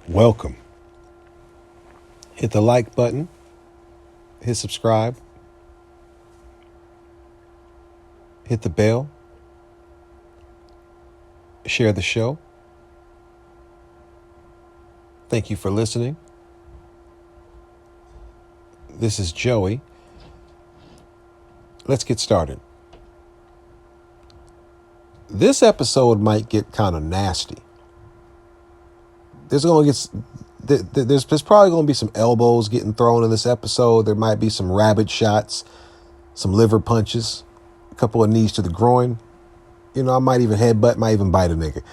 Welcome. Hit the like button, hit subscribe, hit the bell, share the show. Thank you for listening. This is Joey. Let's get started. This episode might get kind of nasty. There's probably going to be some elbows getting thrown in this episode. There might be some rabbit shots, some liver punches, a couple of knees to the groin. I might even headbutt, might even bite a nigga.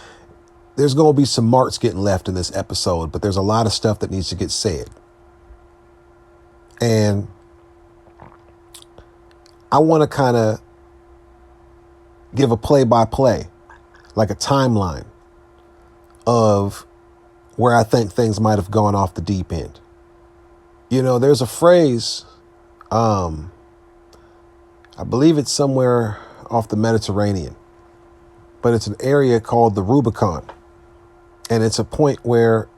There's going to be some marks getting left in this episode, but there's a lot of stuff that needs to get said. And I want to kind of give a play-by-play, like a timeline of where I think things might have gone off the deep end. There's a phrase, I believe it's somewhere off the Mediterranean, but it's an area called the Rubicon. And it's a point where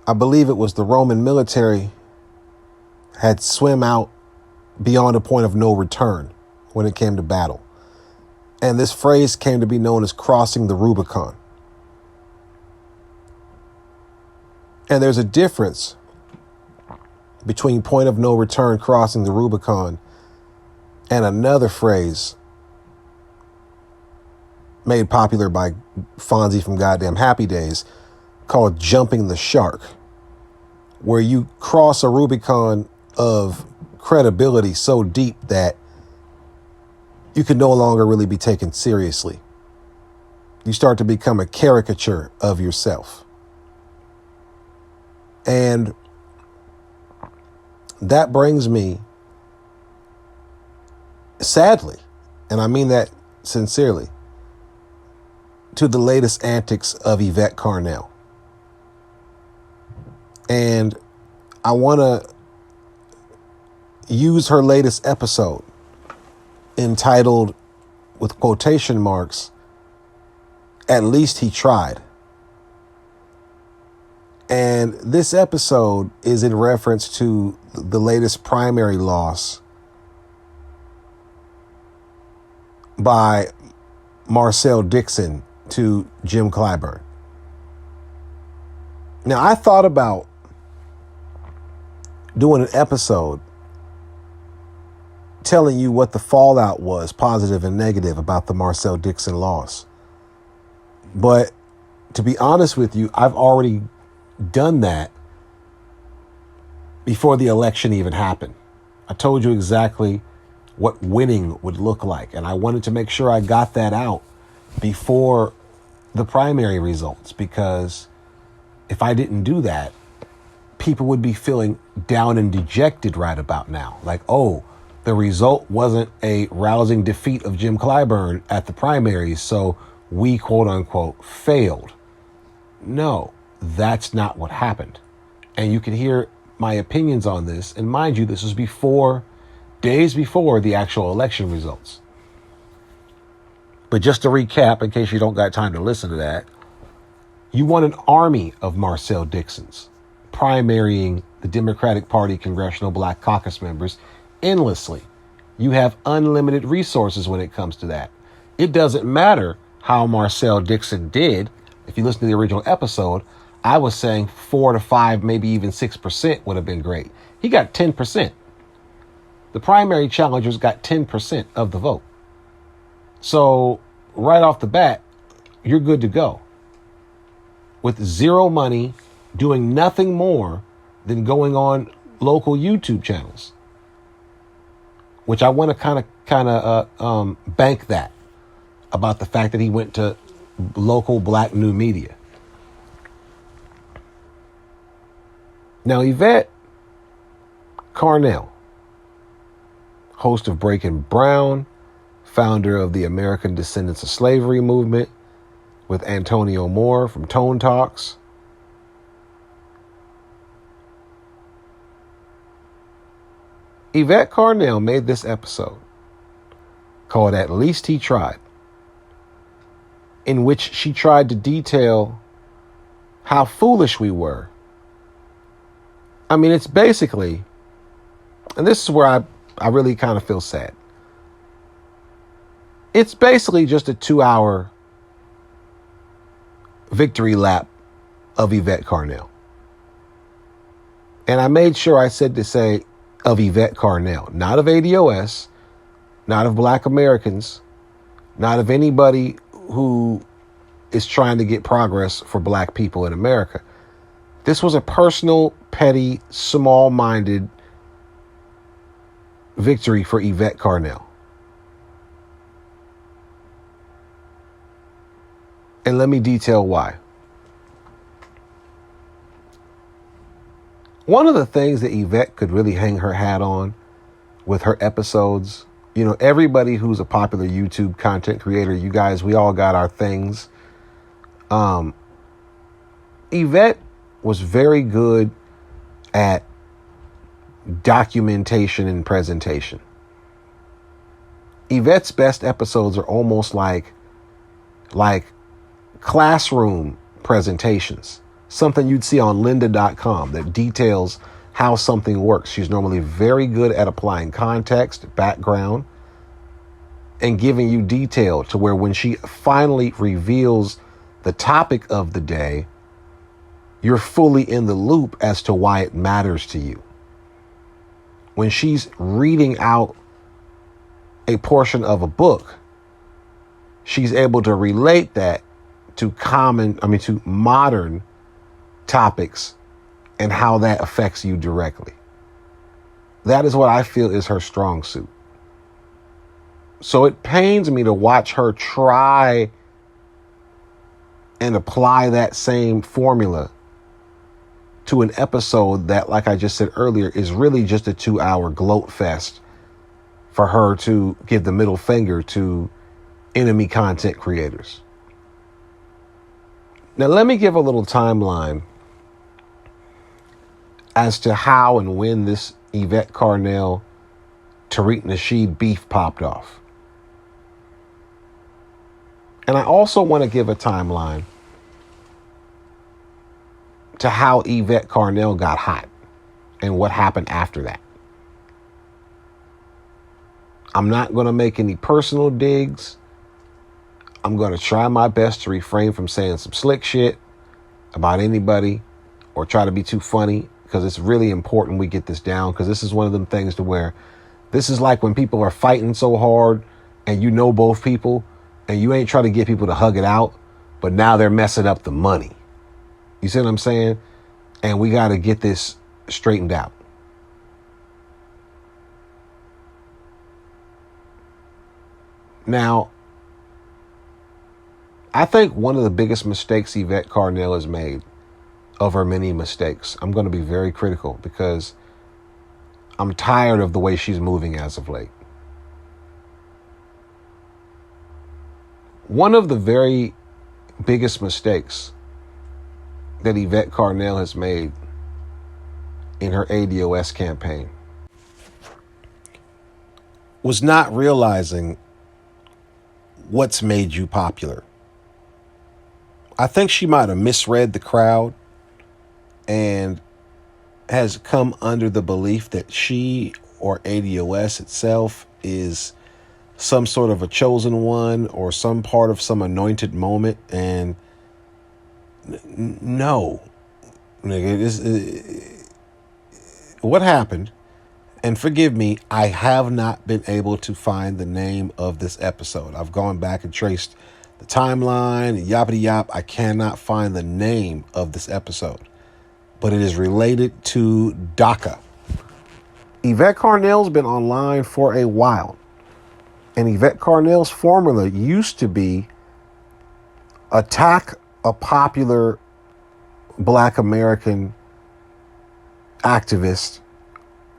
I believe it was the Roman military had swim out beyond a point of no return when it came to battle. And this phrase came to be known as crossing the Rubicon. And there's a difference between point of no return, crossing the Rubicon, and another phrase made popular by Fonzie from Goddamn Happy Days called jumping the shark, where you cross a Rubicon of credibility so deep that you can no longer really be taken seriously. You start to become a caricature of yourself. And that brings me, sadly, and I mean that sincerely, to the latest antics of Yvette Carnell. And I want to use her latest episode entitled, with quotation marks, "At least he tried." And this episode is in reference to the latest primary loss by Marcel Dixon to Jim Clyburn. Now, I thought about doing an episode telling you what the fallout was, positive and negative, about the Marcel Dixon loss. But to be honest with you, I've already done that before the election even happened. I told you exactly what winning would look like, and I wanted to make sure I got that out before the primary results, because if I didn't do that, people would be feeling down and dejected right about now. Like, oh, the result wasn't a rousing defeat of Jim Clyburn at the primaries, so we, quote unquote, failed. No, that's not what happened. And you can hear my opinions on this. And mind you, this was days before the actual election results. But just to recap, in case you don't got time to listen to that, you want an army of Marcel Dixons primarying the Democratic Party Congressional Black Caucus members endlessly. You have unlimited resources when it comes to that. It doesn't matter how Marcel Dixon did. If you listen to the original episode, I was saying 4 to 5, maybe even 6% would have been great. He got 10%. The primary challengers got 10% of the vote. So right off the bat, you're good to go. With zero money, doing nothing more than going on local YouTube channels, which I want to kind of bank that about the fact that he went to local black new media. Now, Yvette Carnell, host of Breaking Brown, founder of the American Descendants of Slavery movement with Antonio Moore from Tone Talks, Yvette Carnell made this episode called At Least He Tried. in which she tried to detail how foolish we were. I mean, it's basically, and this is where I really kind of feel sad. It's basically just a 2-hour victory lap of Yvette Carnell. And I made sure I said to say of Yvette Carnell, not of ADOS, not of Black Americans, not of anybody who is trying to get progress for Black people in America. This was a personal, petty, small-minded victory for Yvette Carnell. And let me detail why. One of the things that Yvette could really hang her hat on with her episodes, you know, everybody who's a popular YouTube content creator, you guys, we all got our things. Yvette was very good at documentation and presentation. Yvette's best episodes are almost like classroom presentations, something you'd see on lynda.com that details how something works. She's normally very good at applying context, background, and giving you detail to where when she finally reveals the topic of the day, you're fully in the loop as to why it matters to you. When she's reading out a portion of a book, she's able to relate that to modern topics and how that affects you directly. That is what I feel is her strong suit. So it pains me to watch her try and apply that same formula to an episode that, like I just said earlier, is really just a 2-hour gloat fest for her to give the middle finger to enemy content creators. Now, let me give a little timeline as to how and when this Yvette Carnell, Tariq Nasheed beef popped off. And I also want to give a timeline to how Yvette Carnell got hot and what happened after that. I'm not going to make any personal digs. I'm going to try my best to refrain from saying some slick shit about anybody or try to be too funny, because it's really important we get this down, because this is one of them things to where this is like when people are fighting so hard and you know both people and you ain't trying to get people to hug it out, but now they're messing up the money. You see what I'm saying? And we got to get this straightened out. Now, I think one of the biggest mistakes Yvette Carnell has made, of her many mistakes, I'm going to be very critical because I'm tired of the way she's moving as of late. One of the very biggest mistakes that Yvette Carnell has made in her ADOS campaign was not realizing what's made you popular. I think she might have misread the crowd and has come under the belief that she or ADOS itself is some sort of a chosen one or some part of some anointed moment. And no, what happened, and forgive me, I have not been able to find the name of this episode. I've gone back and traced the timeline, yappity yap. I cannot find the name of this episode, but it is related to DACA. Yvette Carnell's been online for a while, and Yvette Carnell's formula used to be attack a popular Black American activist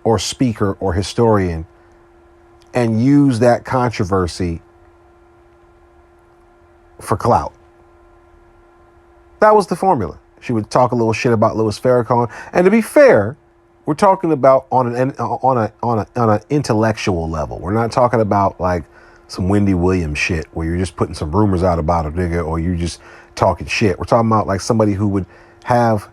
or speaker or historian and use that controversy for clout. That was the formula. She would talk a little shit about Louis Farrakhan, and to be fair, we're talking about on an intellectual level. We're not talking about like some Wendy Williams shit where you're just putting some rumors out about a nigga or you're just talking shit. We're talking about like somebody who would have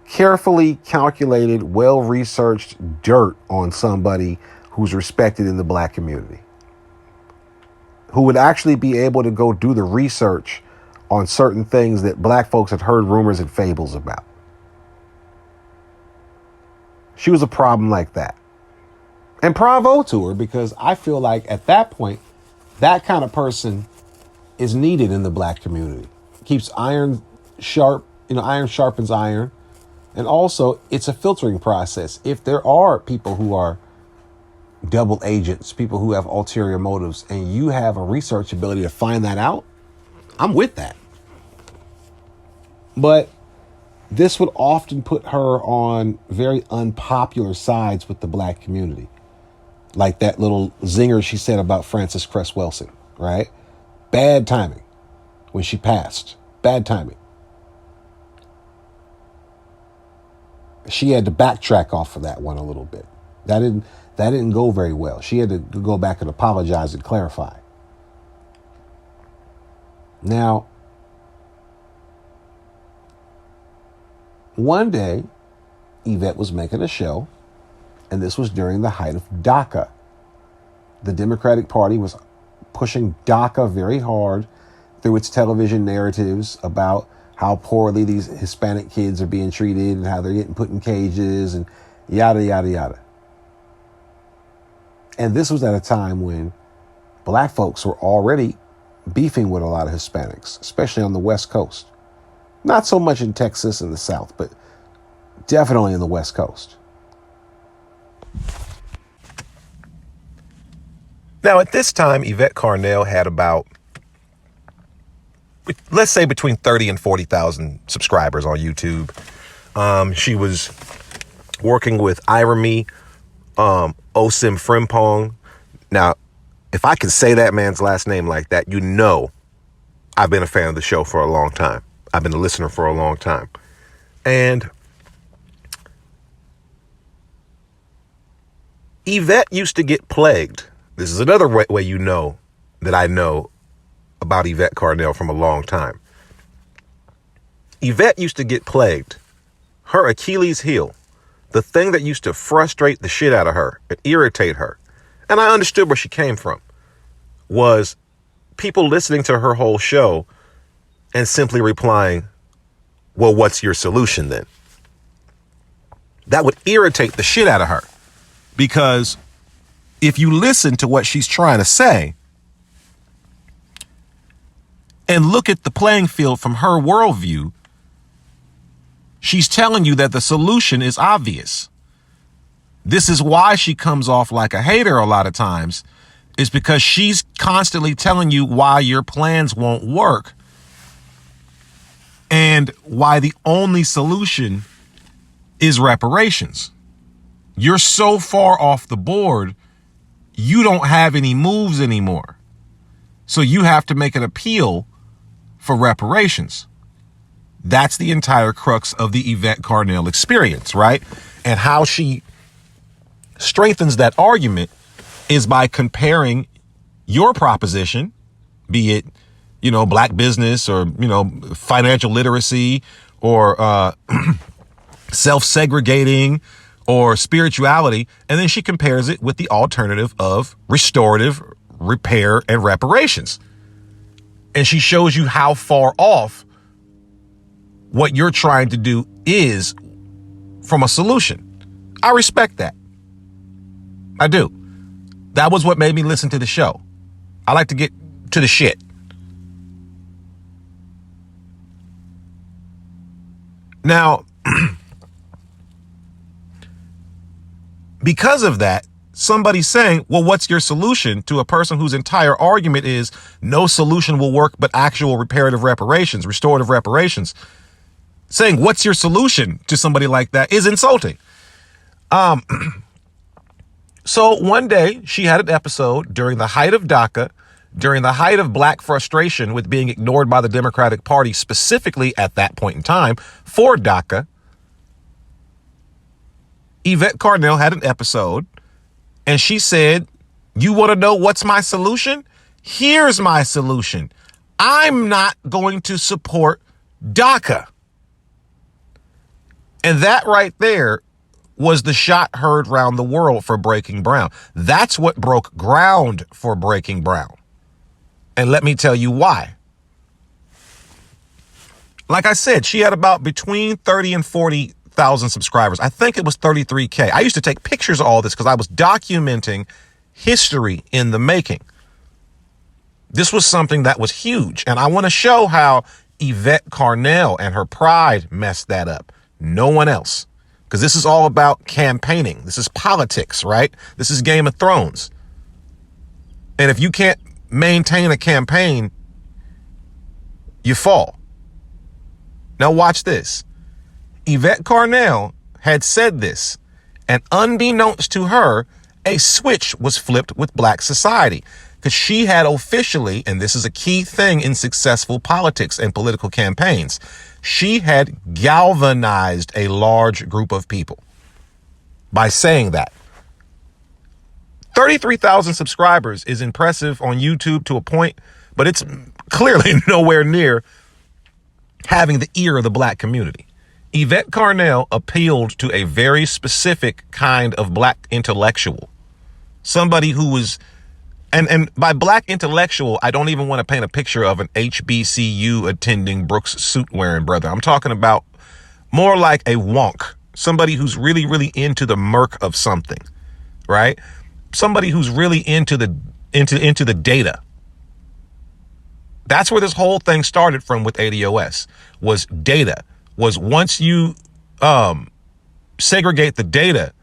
carefully calculated, well-researched dirt on somebody who's respected in the black community, who would actually be able to go do the research on certain things that black folks had heard rumors and fables about. She was a problem like that. And bravo to her, because I feel like at that point, that kind of person is needed in the black community. Keeps iron sharp, iron sharpens iron. And also, it's a filtering process. If there are people who are double agents, people who have ulterior motives, and you have a research ability to find that out, I'm with that. But this would often put her on very unpopular sides with the black community. Like that little zinger she said about Frances Cress Welsing, right? Bad timing when she passed. Bad timing. She had to backtrack off of that one a little bit. That didn't go very well. She had to go back and apologize and clarify. Now, one day, Yvette was making a show, and this was during the height of DACA. The Democratic Party was pushing DACA very hard through its television narratives about how poorly these Hispanic kids are being treated and how they're getting put in cages and yada, yada, yada. And this was at a time when black folks were already beefing with a lot of Hispanics, especially on the West Coast. Not so much in Texas and the South, but definitely in the West Coast. Now, at this time, Yvette Carnell had about, let's say, between 30 and 40,000 subscribers on YouTube. She was working with Irami Osim Frimpong. Now, if I can say that man's last name like that, I've been a fan of the show for a long time. I've been a listener for a long time. And Yvette used to get plagued. This is another way you know that I know about Yvette Carnell from a long time. Yvette used to get plagued. Her Achilles heel, the thing that used to frustrate the shit out of her and irritate her, and I understood where she came from, was people listening to her whole show and simply replying, well, what's your solution then? That would irritate the shit out of her, because if you listen to what she's trying to say and look at the playing field from her worldview, she's telling you that the solution is obvious. This is why she comes off like a hater a lot of times, is because she's constantly telling you why your plans won't work and why the only solution is reparations. You're so far off the board, you don't have any moves anymore. So you have to make an appeal for reparations. That's the entire crux of the Yvette Carnell experience, right? And how she strengthens that argument is by comparing your proposition, be it, black business or, financial literacy or self-segregating or spirituality. And then she compares it with the alternative of restorative, repair, and reparations. And she shows you how far off what you're trying to do is from a solution. I respect that. I do. That was what made me listen to the show. I like to get to the shit. Now, because of that, somebody's saying, well, what's your solution to a person whose entire argument is no solution will work but actual reparative reparations, restorative reparations? Saying, what's your solution to somebody like that is insulting. So one day she had an episode during the height of DACA, during the height of black frustration with being ignored by the Democratic Party, specifically at that point in time for DACA. Yvette Carnell had an episode and she said, you want to know what's my solution? Here's my solution. I'm not going to support DACA. And that right there was the shot heard round the world for Breaking Brown. That's what broke ground for Breaking Brown. And let me tell you why. Like I said, she had about between 30 and 40,000 subscribers. I think it was 33K. I used to take pictures of all this because I was documenting history in the making. This was something that was huge. And I want to show how Yvette Carnell and her pride messed that up. No one else. Because this is all about campaigning. This is politics, right? This is Game of Thrones. And if you can't maintain a campaign, you fall. Now watch this. Yvette Carnell had said this, and unbeknownst to her, a switch was flipped with Black society. Because she had officially, and this is a key thing in successful politics and political campaigns, she had galvanized a large group of people by saying that. 33,000 subscribers is impressive on YouTube to a point, but it's clearly nowhere near having the ear of the Black community. Yvette Carnell appealed to a very specific kind of Black intellectual, somebody who was, and by Black intellectual, I don't even want to paint a picture of an HBCU attending Brooks suit wearing brother. I'm talking about more like a wonk, somebody who's really, really into the murk of something, right? Somebody who's really into the data. That's where this whole thing started from with ADOS, was data. Was once you segregate the data,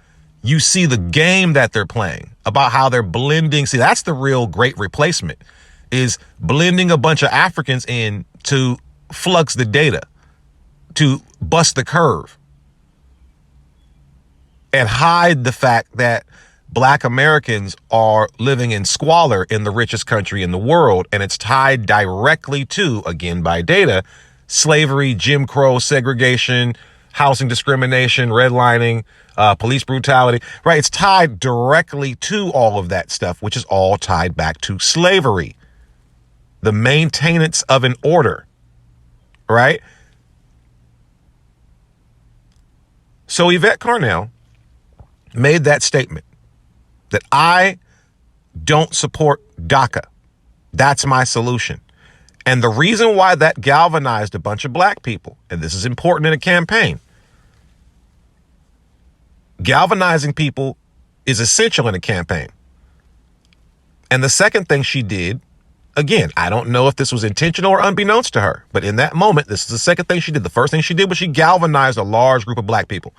you see the game that they're playing, about how they're blending. See, that's the real great replacement, is blending a bunch of Africans in to flux the data, to bust the curve, and hide the fact that Black Americans are living in squalor in the richest country in the world. And it's tied directly to, again, by data, slavery, Jim Crow, segregation, housing discrimination, redlining, police brutality, right? It's tied directly to all of that stuff, which is all tied back to slavery, the maintenance of an order, right? So Yvette Carnell made that statement that I don't support DACA. That's my solution. And the reason why that galvanized a bunch of Black people, and this is important in a campaign, galvanizing people is essential in a campaign. And the second thing she did, again, I don't know if this was intentional or unbeknownst to her, but in that moment, this is the second thing she did. The first thing she did was she galvanized a large group of Black people.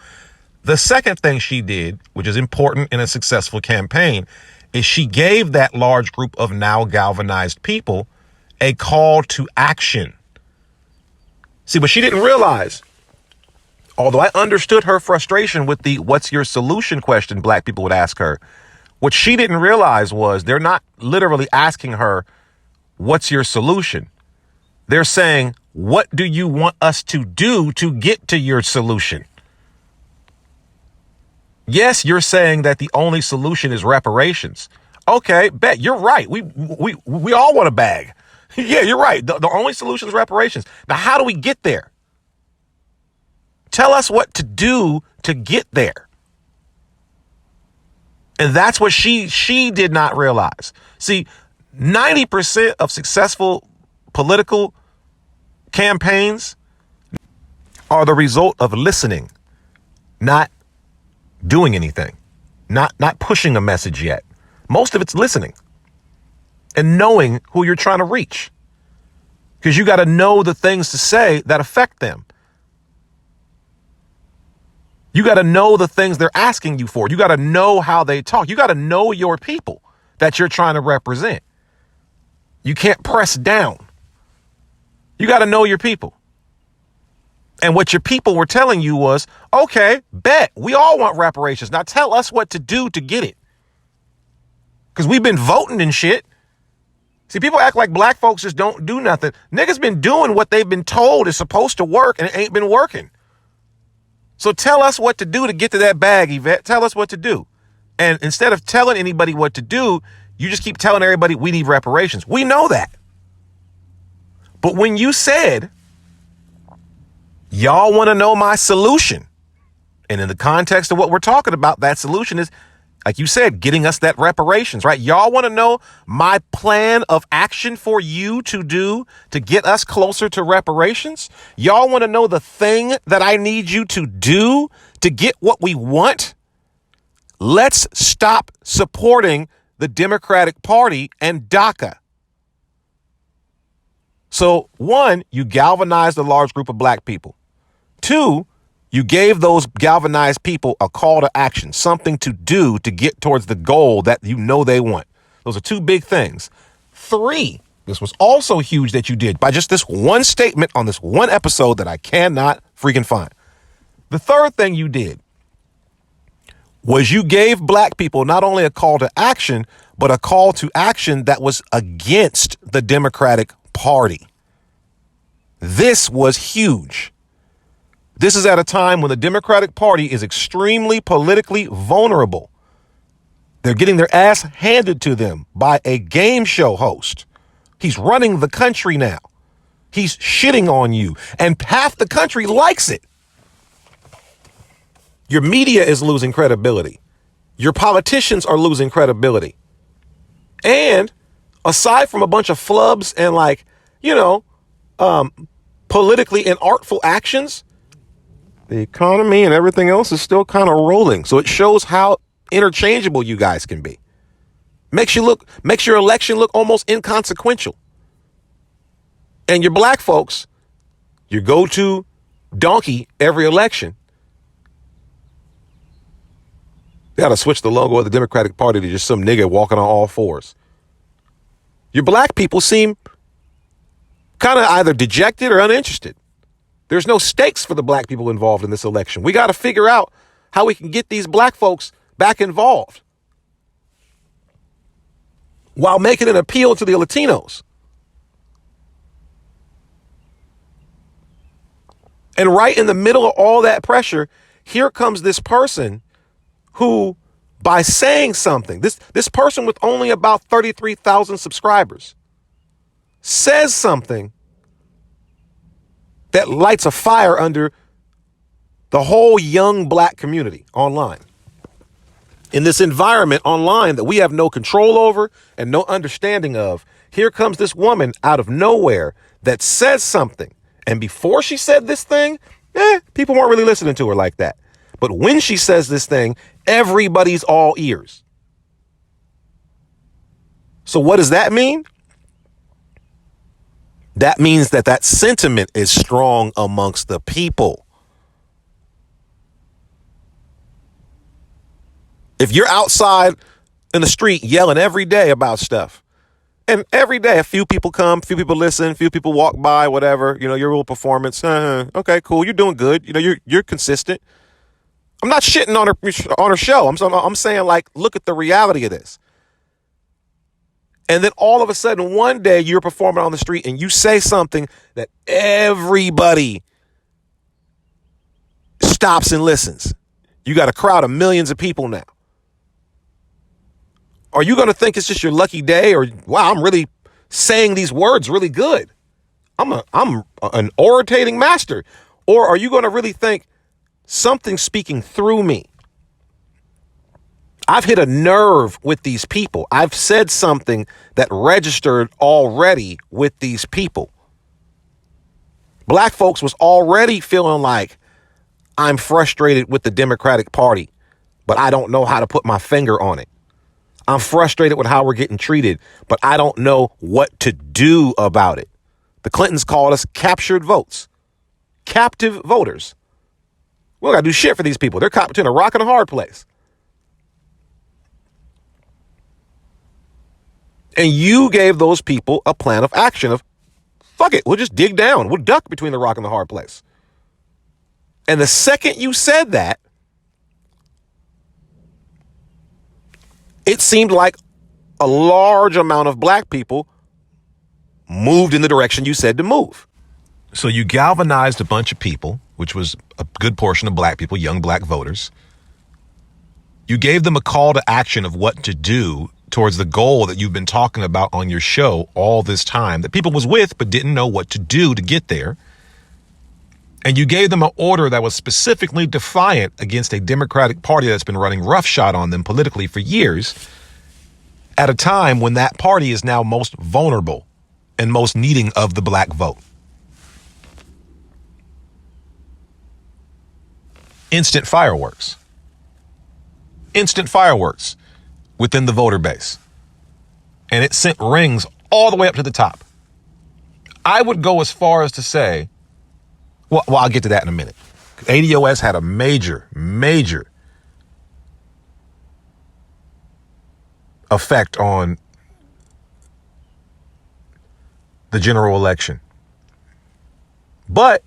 The second thing she did, which is important in a successful campaign, is she gave that large group of now galvanized people a call to action. See, but she didn't realize, although I understood her frustration with the "what's your solution" question Black people would ask her, what she didn't realize was they're not literally asking her, "What's your solution?" They're saying, "What do you want us to do to get to your solution?" Yes, you're saying that the only solution is reparations. Okay, bet, you're right. We all want a bag. Yeah, you're right. The only solution is reparations. Now, how do we get there? Tell us what to do to get there. And that's what she did not realize. See, 90% of successful political campaigns are the result of listening, not doing anything, not pushing a message yet. Most of it's listening and knowing who you're trying to reach, because you got to know the things to say that affect them. You got to know the things they're asking you for. You got to know how they talk. You got to know your people that you're trying to represent. You can't press down. You got to know your people. And what your people were telling you was, okay, bet, we all want reparations. Now tell us what to do to get it. Because we've been voting and shit. See, people act like Black folks just don't do nothing. Niggas been doing what they've been told is supposed to work, and it ain't been working. So tell us what to do to get to that bag, Yvette. Tell us what to do. And instead of telling anybody what to do, You just keep telling everybody we need reparations. We know that. But when you said, y'all want to know my solution, and in the context of what we're talking about, that solution is, like you said, getting us that reparations, right? Y'all want to know my plan of action for you to do to get us closer to reparations? Y'all want to know the thing that I need you to do to get what we want? Let's stop supporting the Democratic Party and DACA. So, one, you galvanized a large group of black people. Two, you gave those galvanized people a call to action, something to do to get towards the goal that you know they want. Those are two big things. Three, this was also huge that you did by just this one statement on this one episode that I cannot freaking find. The third thing you did was you gave black people not only a call to action, but a call to action that was against the Democratic Party. This was huge. This is at a time when the Democratic Party is extremely politically vulnerable. They're getting their ass handed to them by a game show host. He's running the country now. He's shitting on you, and half the country likes it. Your media is losing credibility. Your politicians are losing credibility. And aside from a bunch of flubs and politically inartful actions, the economy and everything else is still kind of rolling. So it shows how interchangeable you guys can be. Makes your election look almost inconsequential. And your black folks, your go-to donkey every election, they got to switch the logo of the Democratic Party to just some nigga walking on all fours. Your black people seem kind of either dejected or uninterested. There's no stakes for the black people involved in this election. We got to figure out how we can get these black folks back involved while making an appeal to the Latinos. And right in the middle of all that pressure, here comes this person who, by saying something, this person with only about 33,000 subscribers, says something that lights a fire under the whole young black community online. In this environment online that we have no control over and no understanding of, here comes this woman out of nowhere that says something. And before she said this thing, people weren't really listening to her like that. But when she says this thing, everybody's all ears. So what does that mean? That means that sentiment is strong amongst the people. If you're outside in the street yelling every day about stuff, and every day a few people come, few people listen, few people walk by, whatever, your little performance. Okay, cool. You're doing good. You're consistent. I'm not shitting on her show. I'm saying, look at the reality of this. And then all of a sudden, one day you're performing on the street and you say something that everybody stops and listens. You got a crowd of millions of people now. Are you going to think it's just your lucky day, or, wow, I'm really saying these words really good? I'm an orating master. Or are you going to really think something's speaking through me? I've hit a nerve with these people. I've said something that registered already with these people. Black folks was already feeling like, I'm frustrated with the Democratic Party, but I don't know how to put my finger on it. I'm frustrated with how we're getting treated, but I don't know what to do about it. The Clintons called us captured votes, captive voters. We don't got to do shit for these people. They're caught between a rock and a hard place. And you gave those people a plan of action of, fuck it, we'll just dig down. We'll duck between the rock and the hard place. And the second you said that, it seemed like a large amount of black people moved in the direction you said to move. So you galvanized a bunch of people, which was a good portion of black people, young black voters. You gave them a call to action of what to do towards the goal that you've been talking about on your show all this time, that people was with but didn't know what to do to get there. And you gave them an order that was specifically defiant against a Democratic Party that's been running roughshod on them politically for years, at a time when that party is now most vulnerable and most needing of the black vote. Instant fireworks within the voter base. And it sent rings all the way up to the top. I would go as far as to say, well, I'll get to that in a minute. ADOS had a major effect on the general election. But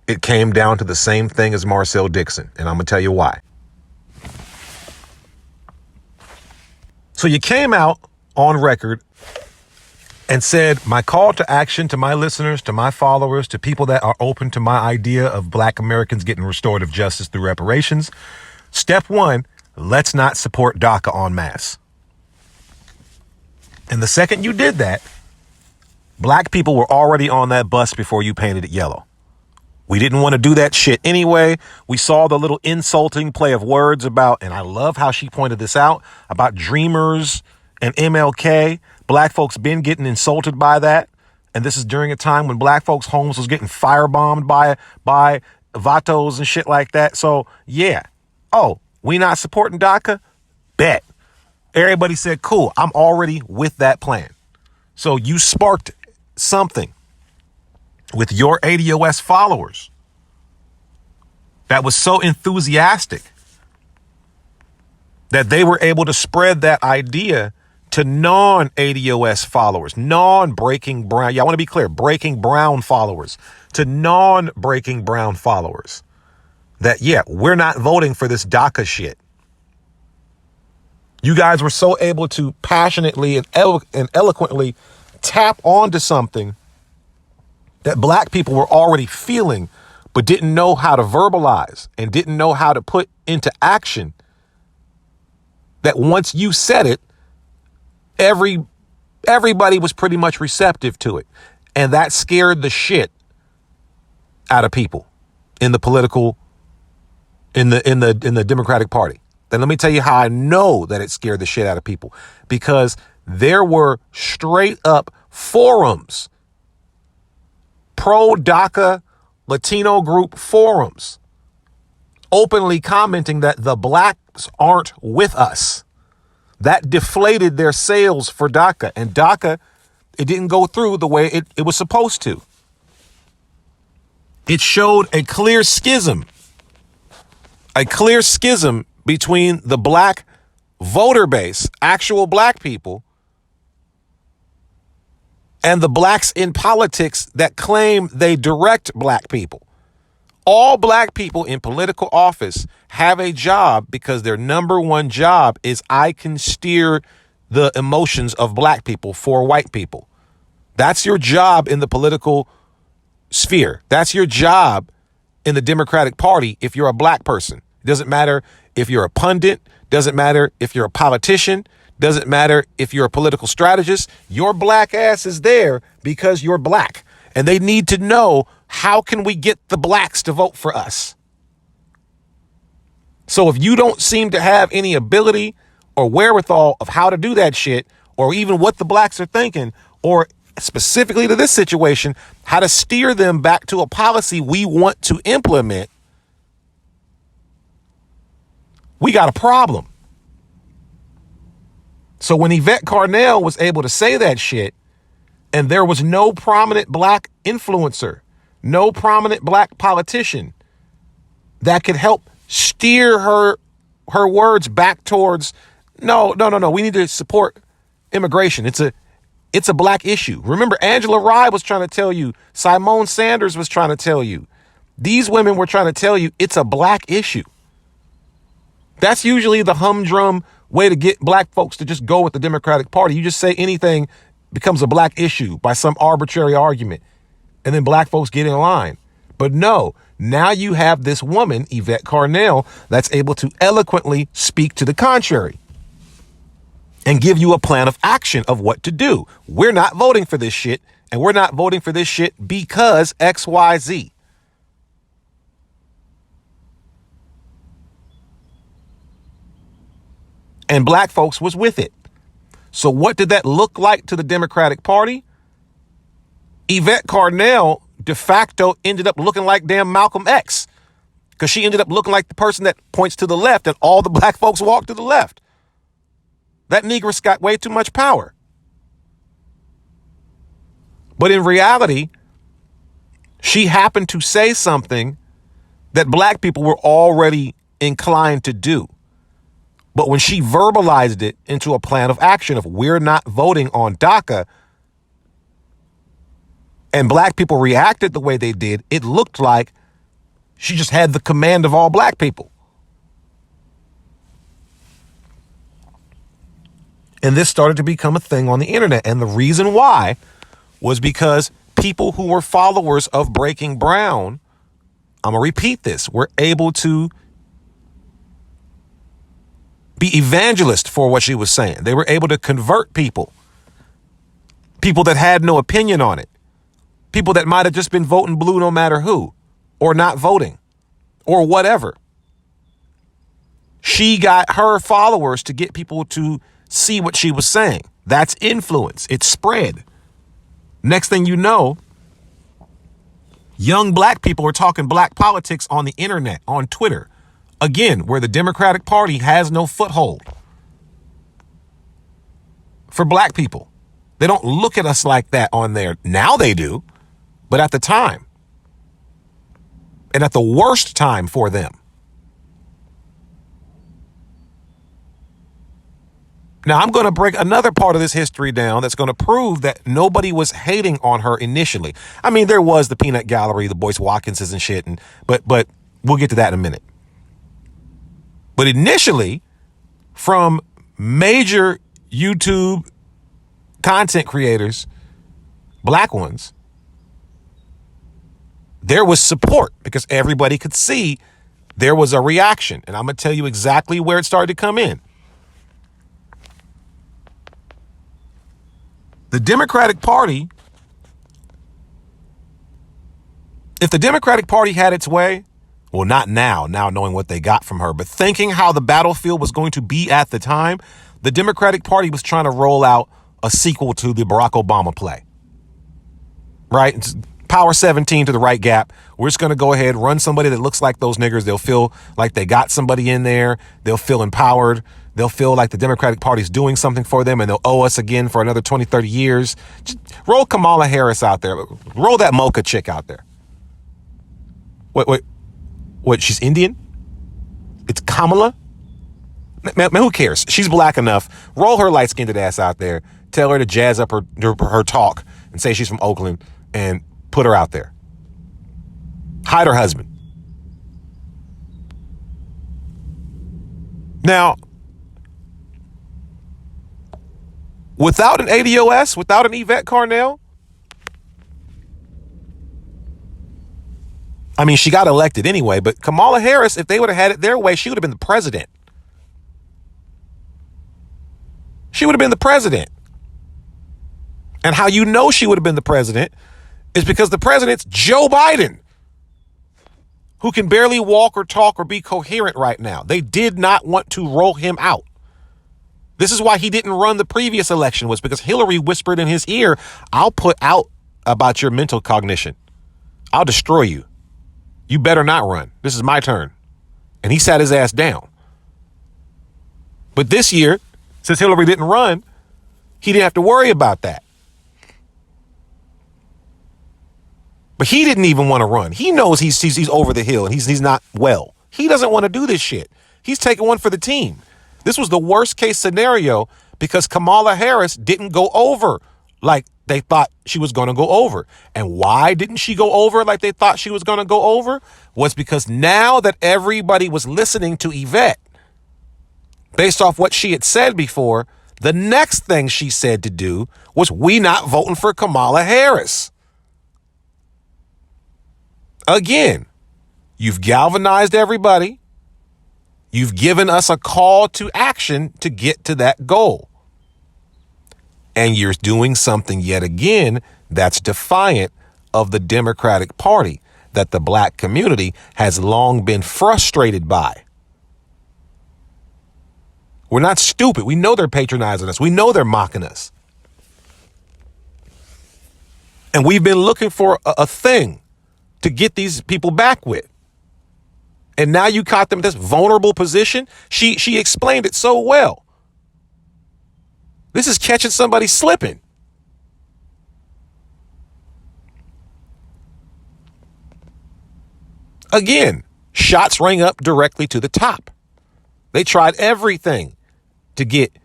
it came down to the same thing as Marcel Dixon, and I'm going to tell you why. So you came out on record and said, my call to action to my listeners, to my followers, to people that are open to my idea of black Americans getting restorative justice through reparations. Step one, let's not support DACA en masse. And the second you did that, black people were already on that bus before you painted it yellow. We didn't want to do that shit anyway. We saw the little insulting play of words about, and I love how she pointed this out, about Dreamers and MLK. Black folks been getting insulted by that. And this is during a time when black folks' homes was getting firebombed by Vatos and shit like that. So, yeah. Oh, we not supporting DACA? Bet. Everybody said, cool, I'm already with that plan. So you sparked something with your ADOS followers that was so enthusiastic that they were able to spread that idea to non-ADOS followers, non-Breaking Brown. Yeah, I want to be clear, Breaking Brown followers, to non-Breaking Brown followers that, yeah, we're not voting for this DACA shit. You guys were so able to passionately and eloquently tap onto something that black people were already feeling, but didn't know how to verbalize and didn't know how to put into action, that once you said it, everybody was pretty much receptive to it. And that scared the shit out of people in the political, in the Democratic Party. Then let me tell you how I know that it scared the shit out of people, because there were straight up forums, pro-DACA Latino group forums, openly commenting that the blacks aren't with us. That deflated their sales for DACA. And DACA, it didn't go through the way it was supposed to. It showed a clear schism between the black voter base, actual black people, and the blacks in politics that claim they direct black people. All black people in political office have a job because their number one job is, I can steer the emotions of black people for white people. That's your job in the political sphere. That's your job in the Democratic Party if you're a black person. It doesn't matter if you're a pundit, doesn't matter if you're a politician, doesn't matter if you're a political strategist. Your black ass is there because you're black. And they need to know, how can we get the blacks to vote for us? So if you don't seem to have any ability or wherewithal of how to do that shit, or even what the blacks are thinking, or specifically to this situation, how to steer them back to a policy we want to implement, we got a problem. So when Yvette Carnell was able to say that shit, and there was no prominent black influencer, no prominent black politician that could help steer her words back towards, no, we need to support immigration. It's a black issue. Remember, Angela Rye was trying to tell you, Simone Sanders was trying to tell you, these women were trying to tell you it's a black issue. That's usually the humdrum way to get black folks to just go with the Democratic Party. You just say anything becomes a black issue by some arbitrary argument, and then black folks get in line. But no, now you have this woman, Yvette Carnell, that's able to eloquently speak to the contrary. and give you a plan of action of what to do. We're not voting for this shit, and we're not voting for this shit because XYZ. And black folks was with it. So what did that look like to the Democratic Party? Yvette Carnell de facto ended up looking like damn Malcolm X, because she ended up looking like the person that points to the left and all the black folks walk to the left. That negress got way too much power. But in reality, she happened to say something that black people were already inclined to do. But when she verbalized it into a plan of action of we're not voting on DACA, and black people reacted the way they did, it looked like she just had the command of all black people. And this started to become a thing on the internet. And the reason why was because people who were followers of Breaking Brown, I'm going to repeat this, were able to be evangelists for what she was saying. They were able to convert people that had no opinion on it, people that might have just been voting blue no matter who, or not voting, or whatever. She got her followers to get people to see what she was saying. That's influence. It spread. Next thing you know, young black people are talking black politics on the internet, on Twitter. Again, where the Democratic Party has no foothold for black people. They don't look at us like that on there. Now they do, but at the time, and at the worst time for them. Now, I'm going to break another part of this history down that's going to prove that nobody was hating on her initially. I mean, there was the peanut gallery, the Boyce Watkinses and shit, but we'll get to that in a minute. But initially, from major YouTube content creators, black ones, there was support because everybody could see there was a reaction. And I'm going to tell you exactly where it started to come in. The Democratic Party, if the Democratic Party had its way, well, not now knowing what they got from her, but thinking how the battlefield was going to be at the time, the Democratic Party was trying to roll out a sequel to the Barack Obama play. Right? It's Power 17 to the right gap. We're just going to go ahead, run somebody that looks like those niggers. They'll feel like they got somebody in there. They'll feel empowered. They'll feel like the Democratic Party is doing something for them, and they'll owe us again for another 20, 30 years. Just roll Kamala Harris out there. Roll that mocha chick out there. What, she's Indian? It's Kamala? Man, who cares? She's black enough. Roll her light-skinned ass out there. Tell her to jazz up her talk and say she's from Oakland and put her out there. Hide her husband. Now, without an ADOS, without an Yvette Carnell, I mean, she got elected anyway, but Kamala Harris, if they would have had it their way, she would have been the president. She would have been the president. And how you know she would have been the president is because the president's Joe Biden, who can barely walk or talk or be coherent right now. They did not want to roll him out. This is why he didn't run the previous election, was because Hillary whispered in his ear, I'll put out about your mental cognition. I'll destroy you. You better not run. This is my turn. And he sat his ass down. But this year, since Hillary didn't run, he didn't have to worry about that. But he didn't even want to run. He knows he's over the hill and he's not well. He doesn't want to do this shit. He's taking one for the team. This was the worst case scenario because Kamala Harris didn't go over like they thought she was going to go over. And why didn't she go over like they thought she was going to go over? Was because now that everybody was listening to Yvette, based off what she had said before, the next thing she said to do was, we not voting for Kamala Harris. Again, you've galvanized everybody. You've given us a call to action to get to that goal. And you're doing something yet again that's defiant of the Democratic Party that the black community has long been frustrated by. We're not stupid. We know they're patronizing us. We know they're mocking us. And we've been looking for a thing to get these people back with. And now you caught them in this vulnerable position. She explained it so well. This is catching somebody slipping. Again, shots rang up directly to the top. They tried everything to get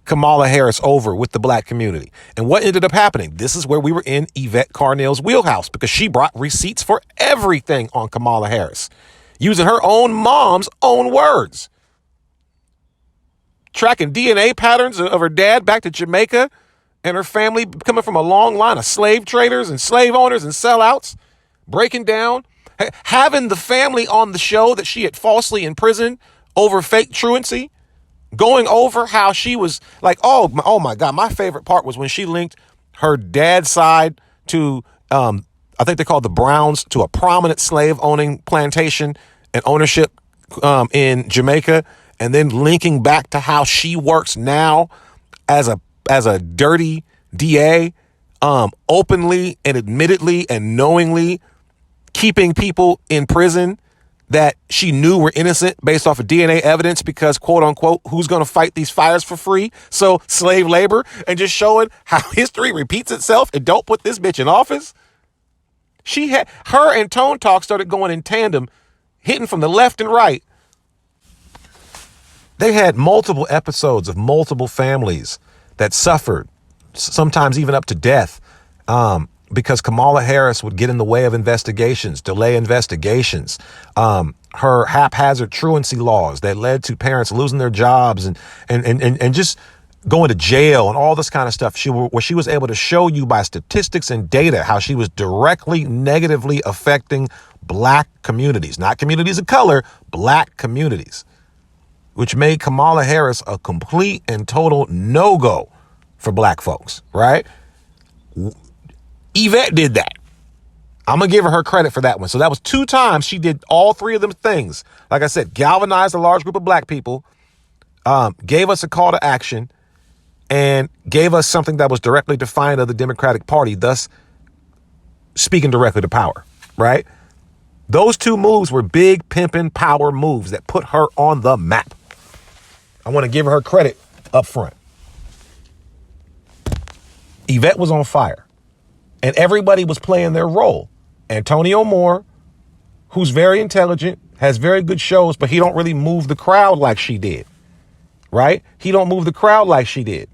Kamala Harris over with the black community. And what ended up happening? This is where we were in Yvette Carnell's wheelhouse, because she brought receipts for everything on Kamala Harris, using her own mom's own words. Tracking DNA patterns of her dad back to Jamaica and her family coming from a long line of slave traders and slave owners and sellouts, breaking down, having the family on the show that she had falsely imprisoned over fake truancy, going over how she was like, oh my God, my favorite part was when she linked her dad's side to, I think they called the Browns, to a prominent slave owning plantation and ownership in Jamaica, and then linking back to how she works now as a dirty DA, openly and admittedly and knowingly keeping people in prison that she knew were innocent based off of DNA evidence because, quote unquote, who's going to fight these fires for free? So slave labor, and just showing how history repeats itself and don't put this bitch in office. Her and Tone Talk started going in tandem, hitting from the left and right. They had multiple episodes of multiple families that suffered, sometimes even up to death, because Kamala Harris would get in the way of investigations, delay investigations. Her haphazard truancy laws that led to parents losing their jobs and just going to jail and all this kind of stuff. Where she was able to show you by statistics and data how she was directly negatively affecting black communities, not communities of color, black communities, which made Kamala Harris a complete and total no-go for black folks, right? Yvette did that. I'm going to give her credit for that one. So that was 2 times she did all 3 of them things. Like I said, galvanized a large group of black people, gave us a call to action, and gave us something that was directly defiant of the Democratic Party, thus speaking directly to power, right? Those 2 moves were big pimping power moves that put her on the map. I want to give her credit up front. Yvette was on fire, and everybody was playing their role. Antonio Moore, who's very intelligent, has very good shows, but he don't really move the crowd like she did, right? He don't move the crowd like she did.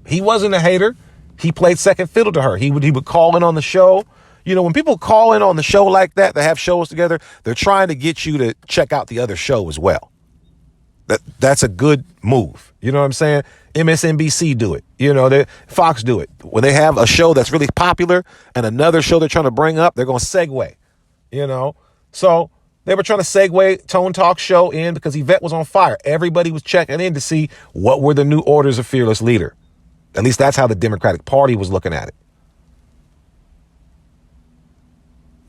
He wasn't a hater. He played second fiddle to her. He would call in on the show. You know, when people call in on the show like that, they have shows together, they're trying to get you to check out the other show as well. That's a good move. You know what I'm saying? MSNBC do it. You know, Fox do it. When they have a show that's really popular and another show they're trying to bring up, they're going to segue, you know? So they were trying to segue Tone Talk show in because Yvette was on fire. Everybody was checking in to see what were the new orders of fearless leader. At least that's how the Democratic Party was looking at it.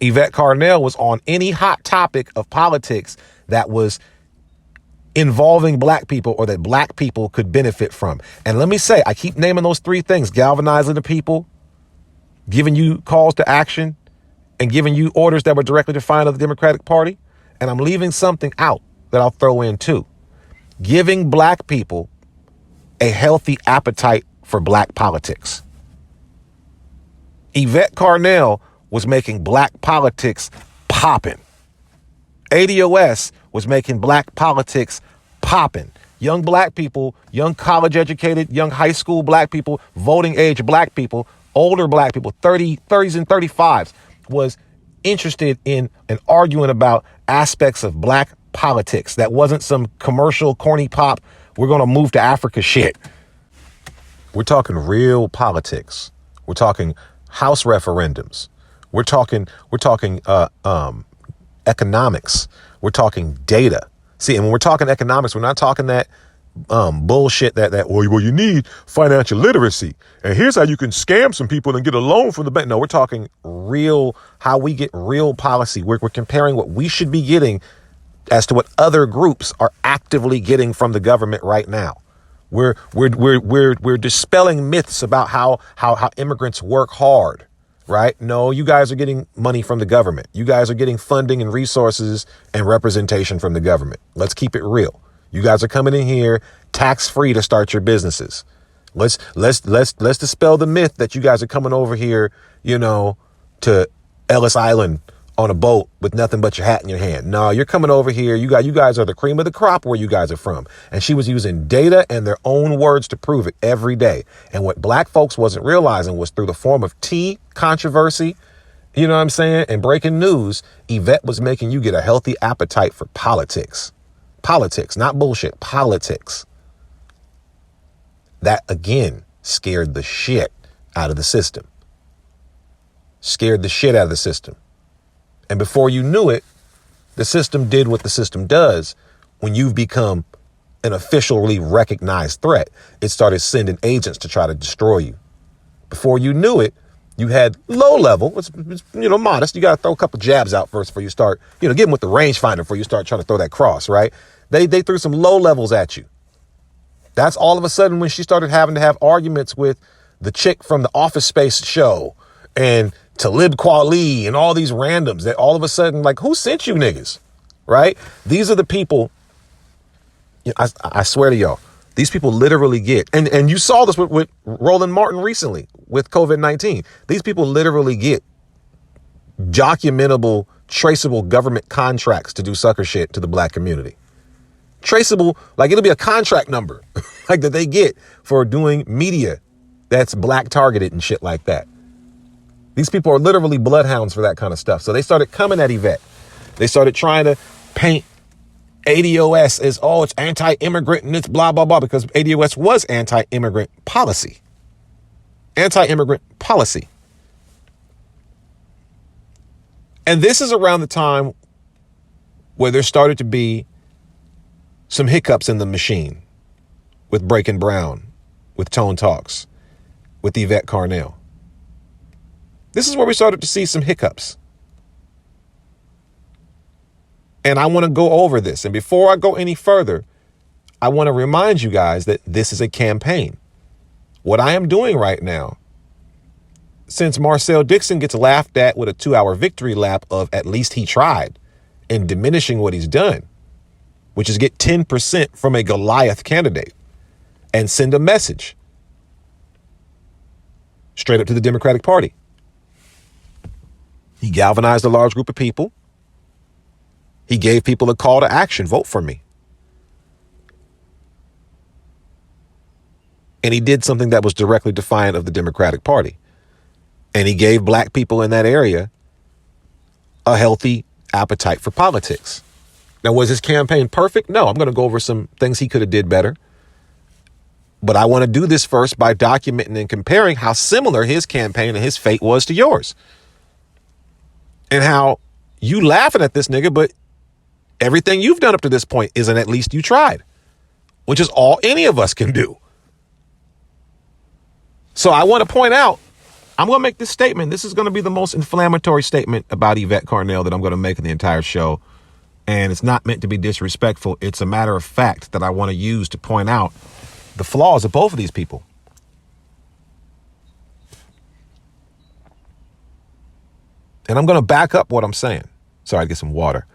Yvette Carnell was on any hot topic of politics that was involving black people or that black people could benefit from. And let me say, I keep naming those 3 things: galvanizing the people, giving you calls to action, and giving you orders that were directly defined of the Democratic Party. And I'm leaving something out that I'll throw in too: giving black people a healthy appetite for black politics. Yvette Carnell was making black politics popping. ADOS was making black politics popping. Young black people, young college educated, young high school black people, voting age black people, older black people, 30s and 35s, was interested in and arguing about aspects of black politics that wasn't some commercial corny pop, we're going to move to Africa shit. We're talking real politics. We're talking House referendums. We're talking economics. We're talking data. See, and when we're talking economics, we're not talking that bullshit that well, you need financial literacy. And here's how you can scam some people and get a loan from the bank. No, we're talking real, how we get real policy. We're comparing what we should be getting as to what other groups are actively getting from the government right now. We're dispelling myths about how immigrants work hard, right? No, you guys are getting money from the government. You guys are getting funding and resources and representation from the government. Let's keep it real. You guys are coming in here tax-free to start your businesses. Let's dispel the myth that you guys are coming over here, to Ellis Island on a boat with nothing but your hat in your hand. No, you're coming over here. You guys are the cream of the crop where you guys are from. And she was using data and their own words to prove it every day. And what black folks wasn't realizing was through the form of tea, controversy, you know what I'm saying, and breaking news, Yvette was making you get a healthy appetite for politics. Politics, not bullshit, politics. That, again, scared the shit out of the system. Scared the shit out of the system. And before you knew it, the system did what the system does when you've become an officially recognized threat. It started sending agents to try to destroy you. Before you knew it, you had low level, it's modest. You got to throw a couple jabs out first before you start, get them with the rangefinder before you start trying to throw that cross, right? They threw some low levels at you. That's all of a sudden when she started having to have arguments with the chick from the Office Space show and Talib Kweli and all these randoms that all of a sudden, like, who sent you niggas, right? These are the people, I swear to y'all, these people literally get, and you saw this with Roland Martin recently with COVID-19. These people literally get documentable, traceable government contracts to do sucker shit to the black community. Traceable, like it'll be a contract number like that they get for doing media that's black targeted and shit like that. These people are literally bloodhounds for that kind of stuff. So they started coming at Yvette. They started trying to paint ADOS as, it's anti-immigrant and it's blah, blah, blah, because ADOS was anti-immigrant policy. Anti-immigrant policy. And this is around the time where there started to be some hiccups in the machine with Breaking Brown, with Tone Talks, with Yvette Carnell. This is where we started to see some hiccups. And I want to go over this. And before I go any further, I want to remind you guys that this is a campaign. What I am doing right now, since Marcel Dixon gets laughed at with a 2-hour victory lap of at least he tried and diminishing what he's done, which is get 10% from a Goliath candidate and send a message straight up to the Democratic Party. He galvanized a large group of people. He gave people a call to action. Vote for me. And he did something that was directly defiant of the Democratic Party. And he gave black people in that area a healthy appetite for politics. Now, was his campaign perfect? No, I'm going to go over some things he could have did better. But I want to do this first by documenting and comparing how similar his campaign and his fate was to yours. And how you laughing at this nigga, but everything you've done up to this point isn't at least you tried, which is all any of us can do. So I want to point out, I'm going to make this statement. This is going to be the most inflammatory statement about Yvette Carnell that I'm going to make in the entire show. And it's not meant to be disrespectful. It's a matter of fact that I want to use to point out the flaws of both of these people. And I'm going to back up what I'm saying. Sorry, to get some water.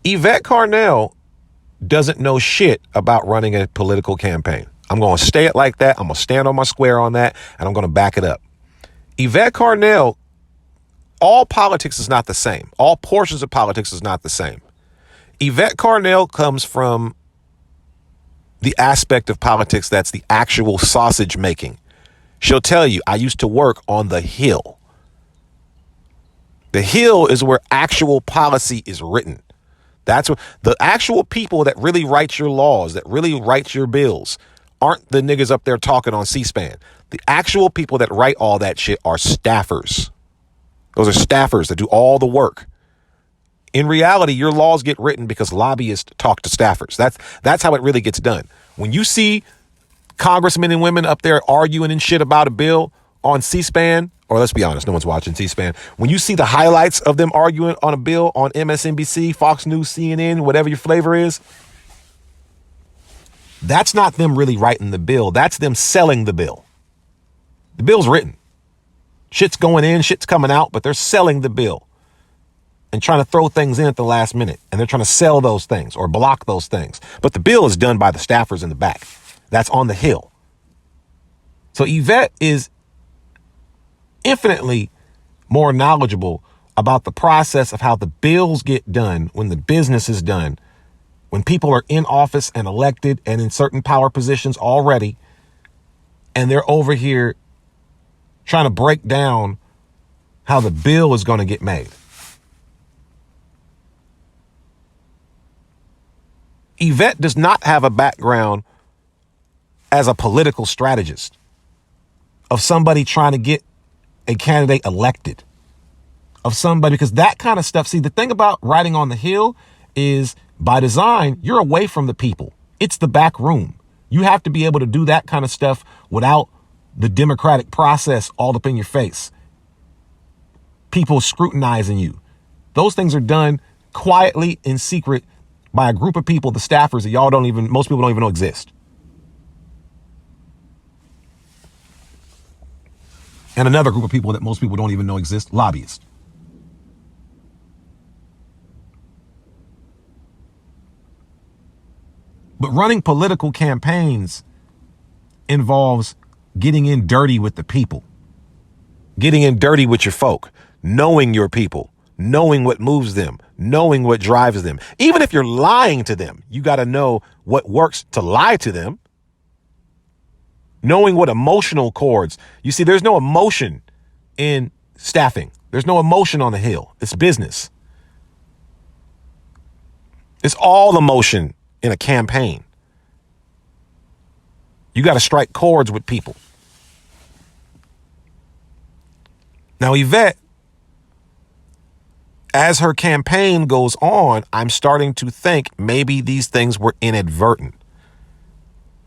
Yvette Carnell doesn't know shit about running a political campaign. I'm going to stay it like that. I'm going to stand on my square on that, and I'm going to back it up. Yvette Carnell, all politics is not the same. All portions of politics is not the same. Yvette Carnell comes from the aspect of politics that's the actual sausage making. She'll tell you, I used to work on the Hill. The Hill is where actual policy is written. That's what the actual people that really write your laws, that really write your bills, aren't the niggas up there talking on C-SPAN. The actual people that write all that shit are staffers. Those are staffers that do all the work. In reality, your laws get written because lobbyists talk to staffers. That's how it really gets done. When you see congressmen and women up there arguing and shit about a bill on C-SPAN, or let's be honest, no one's watching C-SPAN. When you see the highlights of them arguing on a bill on MSNBC, Fox News, CNN, whatever your flavor is, that's not them really writing the bill. That's them selling the bill. The bill's written. Shit's going in, shit's coming out, but they're selling the bill and trying to throw things in at the last minute. And they're trying to sell those things or block those things. But the bill is done by the staffers in the back. That's on the Hill. So Yvette is infinitely more knowledgeable about the process of how the bills get done when the business is done, when people are in office and elected and in certain power positions already, and they're over here trying to break down how the bill is going to get made. Yvette does not have a background as a political strategist of somebody trying to get a candidate elected, of somebody, because that kind of stuff. See, the thing about writing on the Hill is by design, you're away from the people. It's the back room. You have to be able to do that kind of stuff without the democratic process all up in your face. People scrutinizing you. Those things are done quietly in secret by a group of people, the staffers that most people don't even know exist. And another group of people that most people don't even know exist, lobbyists. But running political campaigns involves getting in dirty with the people, getting in dirty with your folk, knowing your people, knowing what moves them, knowing what drives them. Even if you're lying to them, you got to know what works to lie to them. Knowing what emotional chords. You see, there's no emotion in staffing. There's no emotion on the Hill. It's business. It's all emotion in a campaign. You got to strike chords with people. Now, Yvette, as her campaign goes on, I'm starting to think maybe these things were inadvertent.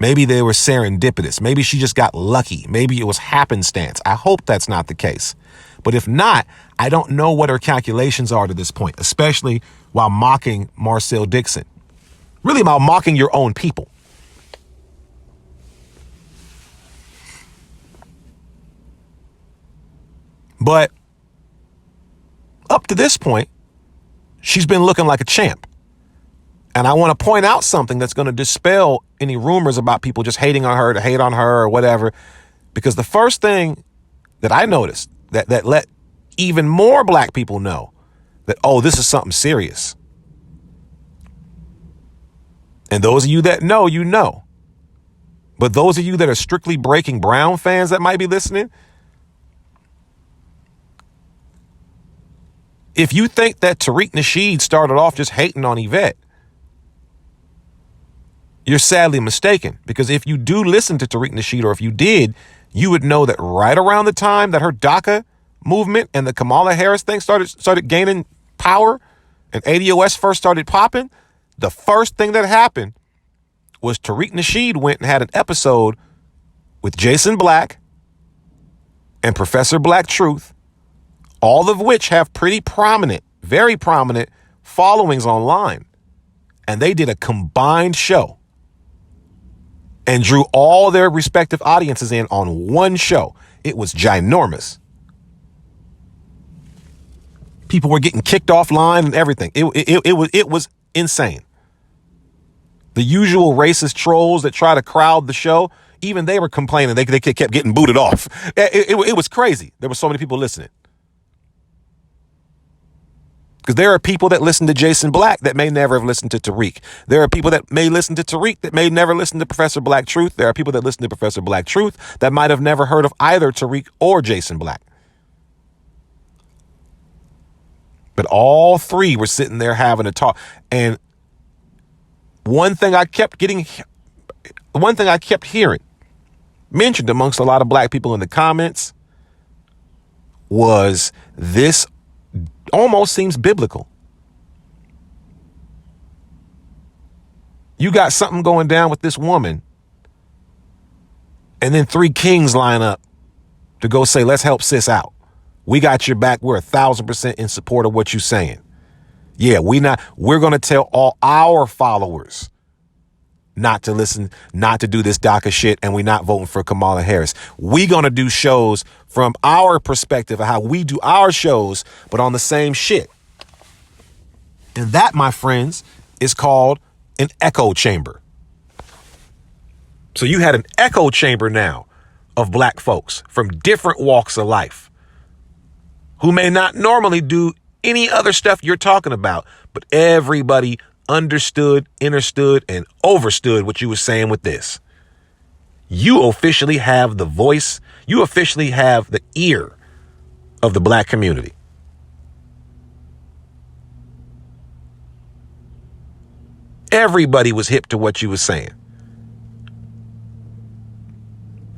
Maybe they were serendipitous. Maybe she just got lucky. Maybe it was happenstance. I hope that's not the case. But if not, I don't know what her calculations are to this point, especially while mocking Marcel Dixon. Really about mocking your own people. But up to this point, she's been looking like a champ. And I want to point out something that's going to dispel any rumors about people just hating on her to hate on her or whatever. Because the first thing that I noticed that let even more black people know that, oh, this is something serious. And those of you that know, you know. But those of you that are strictly Breaking Brown fans that might be listening, if you think that Tariq Nasheed started off just hating on Yvette, you're sadly mistaken. Because if you do listen to Tariq Nasheed, or if you did, you would know that right around the time that her DACA movement and the Kamala Harris thing started gaining power and ADOS first started popping, the first thing that happened was Tariq Nasheed went and had an episode with Jason Black and Professor Black Truth, all of which have pretty prominent, very prominent followings online. And they did a combined show and drew all their respective audiences in on one show. It was ginormous. People were getting kicked offline and everything. It was insane. The usual racist trolls that try to crowd the show, even they were complaining. They kept getting booted off. It was crazy. There were so many people listening. Because there are people that listen to Jason Black that may never have listened to Tariq. There are people that may listen to Tariq that may never listen to Professor Black Truth. There are people that listen to Professor Black Truth that might have never heard of either Tariq or Jason Black. But all three were sitting there having a talk. And one thing I kept hearing mentioned amongst a lot of black people in the comments was this almost seems biblical. You got something going down with this woman, and then 3 kings line up to go say, let's help sis out. We got your back. We're 1,000% in support of what you're saying. Yeah, we're going to tell all our followers not to listen, not to do this DACA shit, and we're not voting for Kamala Harris. We're going to do shows from our perspective of how we do our shows, but on the same shit. And that, my friends, is called an echo chamber. So you had an echo chamber now of black folks from different walks of life who may not normally do any other stuff you're talking about, but everybody understood, understood, and overstood what you were saying with this. You officially have the voice. You officially have the ear of the black community. Everybody was hip to what you were saying.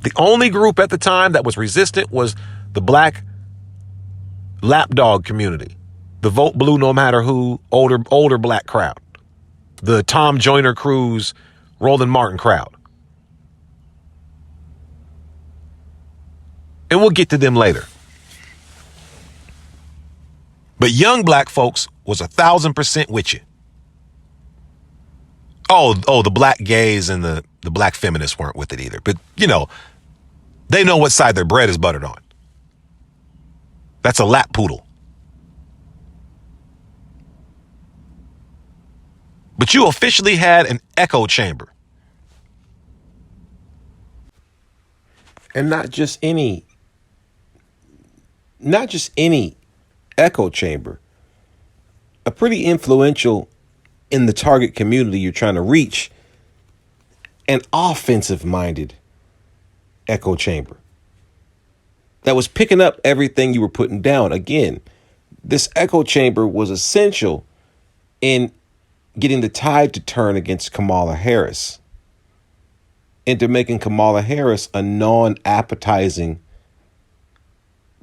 The only group at the time that was resistant was the black lapdog community, the vote blue no matter who, older black crowd, the Tom Joyner Cruz, Roland Martin crowd. And we'll get to them later. But young black folks was 1,000% with you. Oh, the black gays and the black feminists weren't with it either. But, you know, they know what side their bread is buttered on. That's a lap poodle. But you officially had an echo chamber. And not just any echo chamber. A pretty influential in the target community you're trying to reach, an offensive-minded echo chamber that was picking up everything you were putting down. Again, this echo chamber was essential in getting the tide to turn against Kamala Harris, into making Kamala Harris a non-appetizing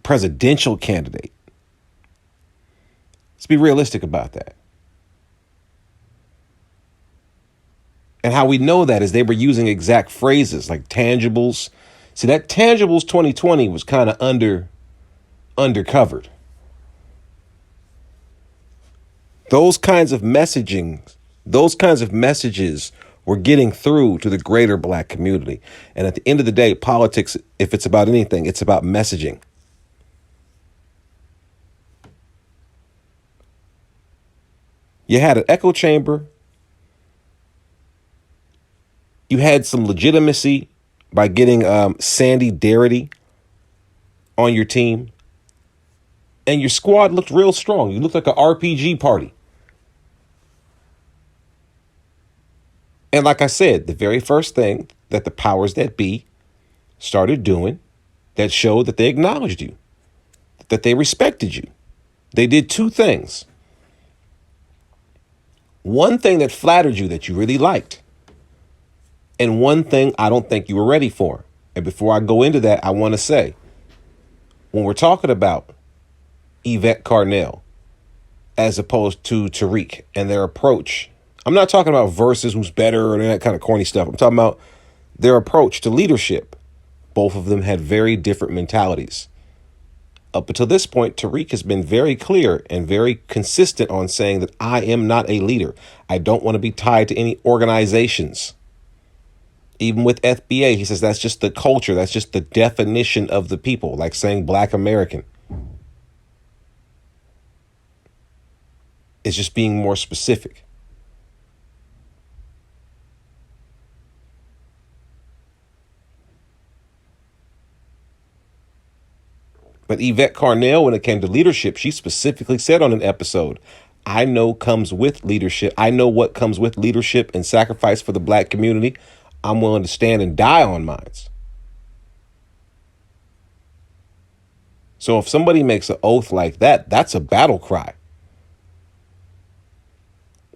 presidential candidate. Let's be realistic about that. And how we know that is they were using exact phrases like tangibles. See, that tangibles 2020 was kind of undercovered. Those kinds of messaging, those kinds of messages were getting through to the greater black community. And at the end of the day, politics, if it's about anything, it's about messaging. You had an echo chamber. You had some legitimacy by getting Sandy Darity on your team. And your squad looked real strong. You looked like an RPG party. And like I said, the very first thing that the powers that be started doing that showed that they acknowledged you, that they respected you. They did 2 things. One thing that flattered you that you really liked. And one thing I don't think you were ready for. And before I go into that, I want to say, when we're talking about Yvette Carnell as opposed to Tariq and their approach, I'm not talking about versus who's better or that kind of corny stuff. I'm talking about their approach to leadership. Both of them had very different mentalities. Up until this point, Tariq has been very clear and very consistent on saying that I am not a leader. I don't want to be tied to any organizations. Even with FBA, he says that's just the culture. That's just the definition of the people, like saying Black American. It's just being more specific. But Yvette Carnell, when it came to leadership, she specifically said on an episode, I know what comes with leadership and sacrifice for the black community. I'm willing to stand and die on mine. So if somebody makes an oath like that, that's a battle cry.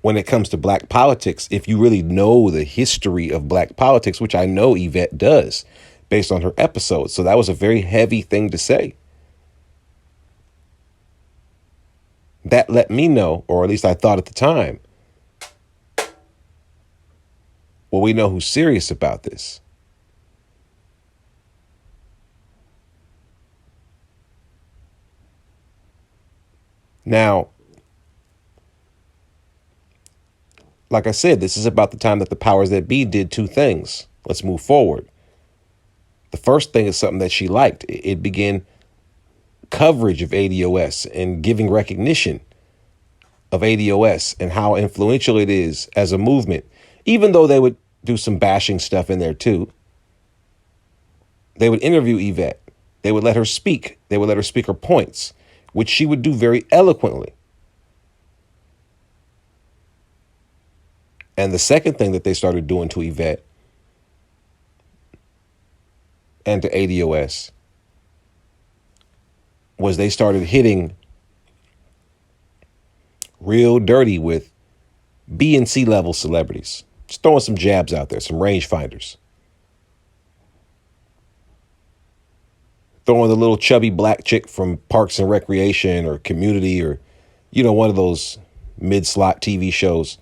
When it comes to black politics, if you really know the history of black politics, which I know Yvette does based on her episodes. So that was a very heavy thing to say. That let me know, or at least I thought at the time, Well, we know who's serious about this. Now, like I said, this is about the time that the powers that be did two things. Let's move forward. The first thing is something that she liked. It began coverage of ADOS and giving recognition of ADOS and how influential it is as a movement, even though they would do some bashing stuff in there too. They would interview Yvette. They would let her speak. They would let her speak her points, which she would do very eloquently. And the second thing that they started doing to Yvette and to ADOS was they started hitting real dirty with B and C level celebrities. Just throwing some jabs out there, some rangefinders. Throwing the little chubby black chick from Parks and Recreation or Community or, one of those mid-slot TV shows.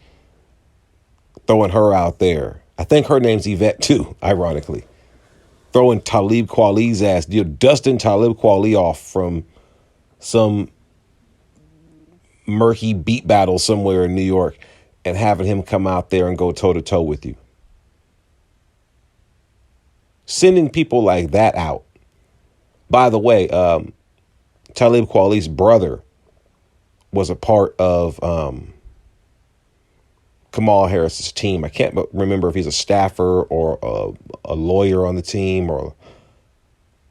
Throwing her out there. I think her name's Yvette too, ironically. Throwing Talib Kweli's ass, dusting Talib Kweli off from some murky beat battle somewhere in New York and having him come out there and go toe to toe with you. Sending people like that out. By the way, Talib Kweli's brother was a part of Kamala Harris's team. I can't remember if he's a staffer or a lawyer on the team, or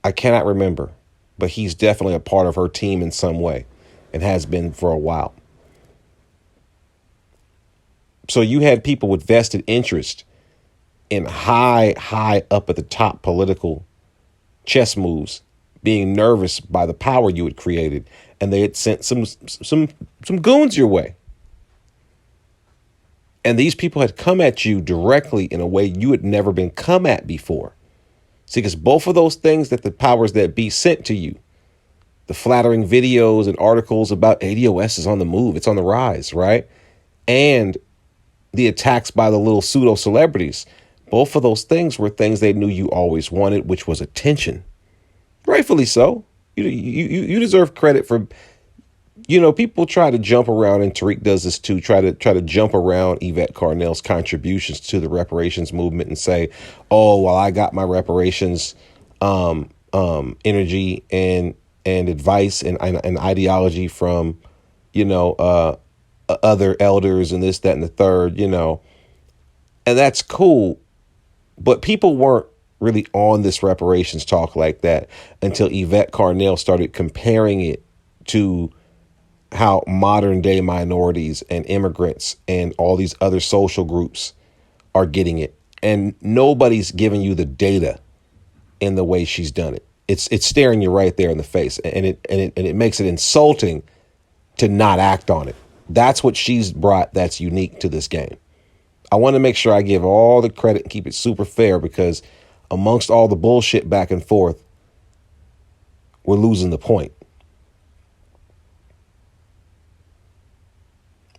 I cannot remember, but he's definitely a part of her team in some way and has been for a while. So you had people with vested interest in high up at the top political chess moves being nervous by the power you had created, and they had sent some goons your way. And these people had come at you directly in a way you had never been come at before. See, because both of those things that the powers that be sent to you, the flattering videos and articles about ADOS is on the move, it's on the rise, right? And the attacks by the little pseudo celebrities, both of those things were things they knew you always wanted, which was attention. Rightfully so. You deserve credit for, people try to jump around, and Tariq does this too, try to jump around Yvette Carnell's contributions to the reparations movement and say, oh, well, I got my reparations energy and advice and ideology from, other elders and this, that, and the third, and that's cool. But people weren't really on this reparations talk like that until Yvette Carnell started comparing it to how modern day minorities and immigrants and all these other social groups are getting it. And nobody's giving you the data in the way she's done it. It's staring you right there in the face, and it makes it insulting to not act on it. That's what she's brought that's unique to this game. I want to make sure I give all the credit and keep it super fair, because amongst all the bullshit back and forth, we're losing the point.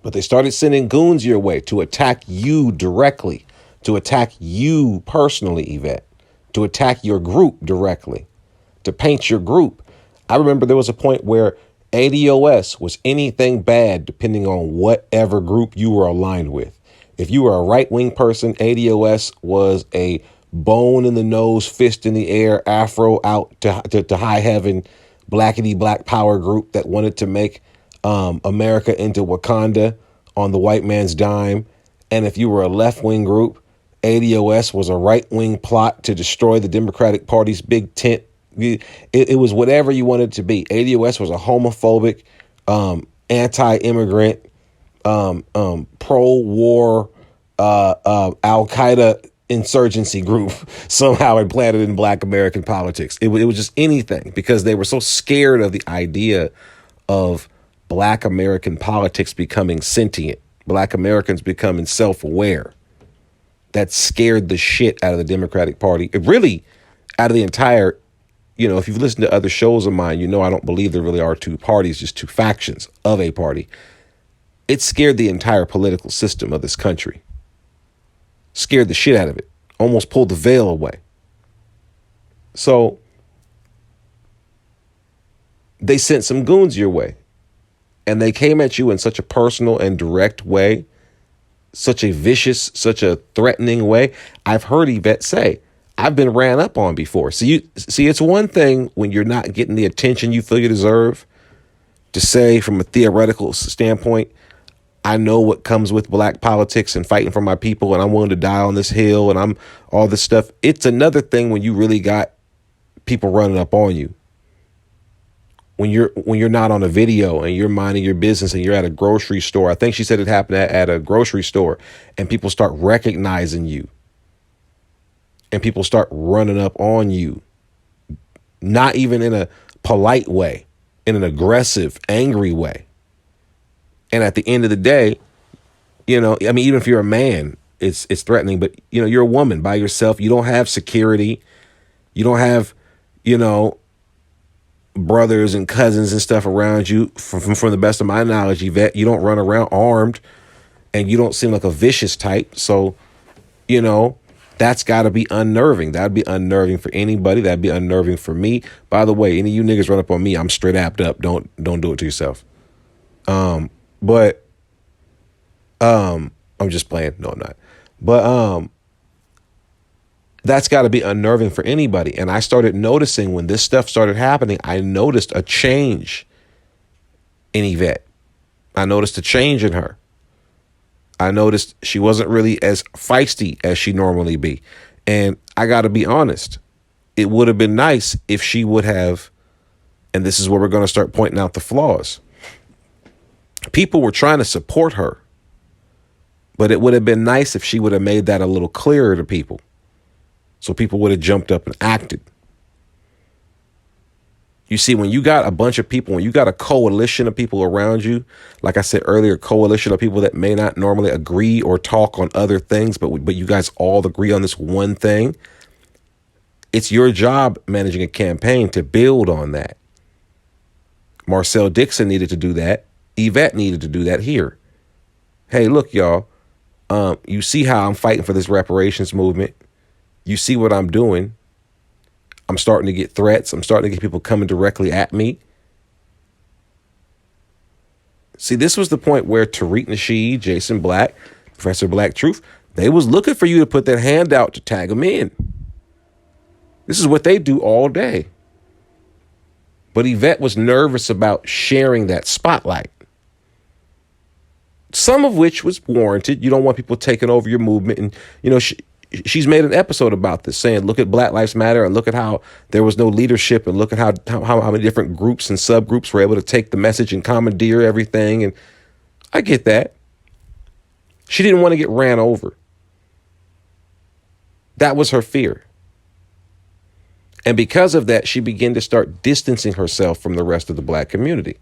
But they started sending goons your way to attack you directly, to attack you personally, Yvette, to attack your group directly, to paint your group. I remember there was a point where ADOS was anything bad depending on whatever group you were aligned with. If you were a right-wing person, ADOS was a bone in the nose, fist in the air, afro out to high heaven, blackety black power group that wanted to make America into Wakanda on the white man's dime. And if you were a left-wing group, ADOS was a right-wing plot to destroy the Democratic Party's big tent. It was whatever you wanted it to be. ADOS was a homophobic, anti-immigrant, pro-war, Al-Qaeda insurgency group somehow implanted in Black American politics. It was just anything, because they were so scared of the idea of Black American politics becoming sentient, Black Americans becoming self-aware. That scared the shit out of the Democratic Party. It really, out of the entire, if you've listened to other shows of mine, I don't believe there really are two parties, just two factions of a party. It scared the entire political system of this country. Scared the shit out of it. Almost pulled the veil away. So they sent some goons your way. And they came at you in such a personal and direct way, such a vicious, such a threatening way. I've heard Yvette say, I've been ran up on before. So it's one thing when you're not getting the attention you feel you deserve to say from a theoretical standpoint, I know what comes with black politics and fighting for my people, and I'm willing to die on this hill, and I'm all this stuff. It's another thing when you really got people running up on you. When you're not on a video and you're minding your business and you're at a grocery store. I think she said it happened at a grocery store, and people start recognizing you and people start running up on you, not even in a polite way, in an aggressive, angry way. And at the end of the day, even if you're a man, it's threatening, but you're a woman by yourself. You don't have security. You don't have, brothers and cousins and stuff around you. From the best of my knowledge, Yvette, you don't run around armed and you don't seem like a vicious type. So, that's got to be unnerving. That'd be unnerving for anybody. That'd be unnerving for me. By the way, any of you niggas run up on me, I'm straight apped up. Don't do it to yourself. But I'm just playing. No, I'm not. But that's got to be unnerving for anybody. And I started noticing when this stuff started happening, I noticed a change in Yvette. I noticed a change in her. I noticed she wasn't really as feisty as she normally be. And I got to be honest, it would have been nice if she would have, and this is where we're going to start pointing out the flaws. People were trying to support her, but it would have been nice if she would have made that a little clearer to people. So people would have jumped up and acted. You see, when you got a bunch of people, when you got a coalition of people around you, like I said earlier, coalition of people that may not normally agree or talk on other things, but you guys all agree on this one thing, it's your job managing a campaign to build on that. Marcel Dixon needed to do that. Yvette needed to do that here. Hey, look, y'all, you see how I'm fighting for this reparations movement. You see what I'm doing. I'm starting to get threats. I'm starting to get people coming directly at me. See, this was the point where Tariq Nasheed, Jason Black, Professor Black Truth, they was looking for you to put that hand out to tag them in. This is what they do all day. But Yvette was nervous about sharing that spotlight. Some of which was warranted. You don't want people taking over your movement. And, she's made an episode about this, saying, look at Black Lives Matter and look at how there was no leadership and look at how many different groups and subgroups were able to take the message and commandeer everything. And I get that. She didn't want to get ran over. That was her fear. And because of that, she began to start distancing herself from the rest of the black community.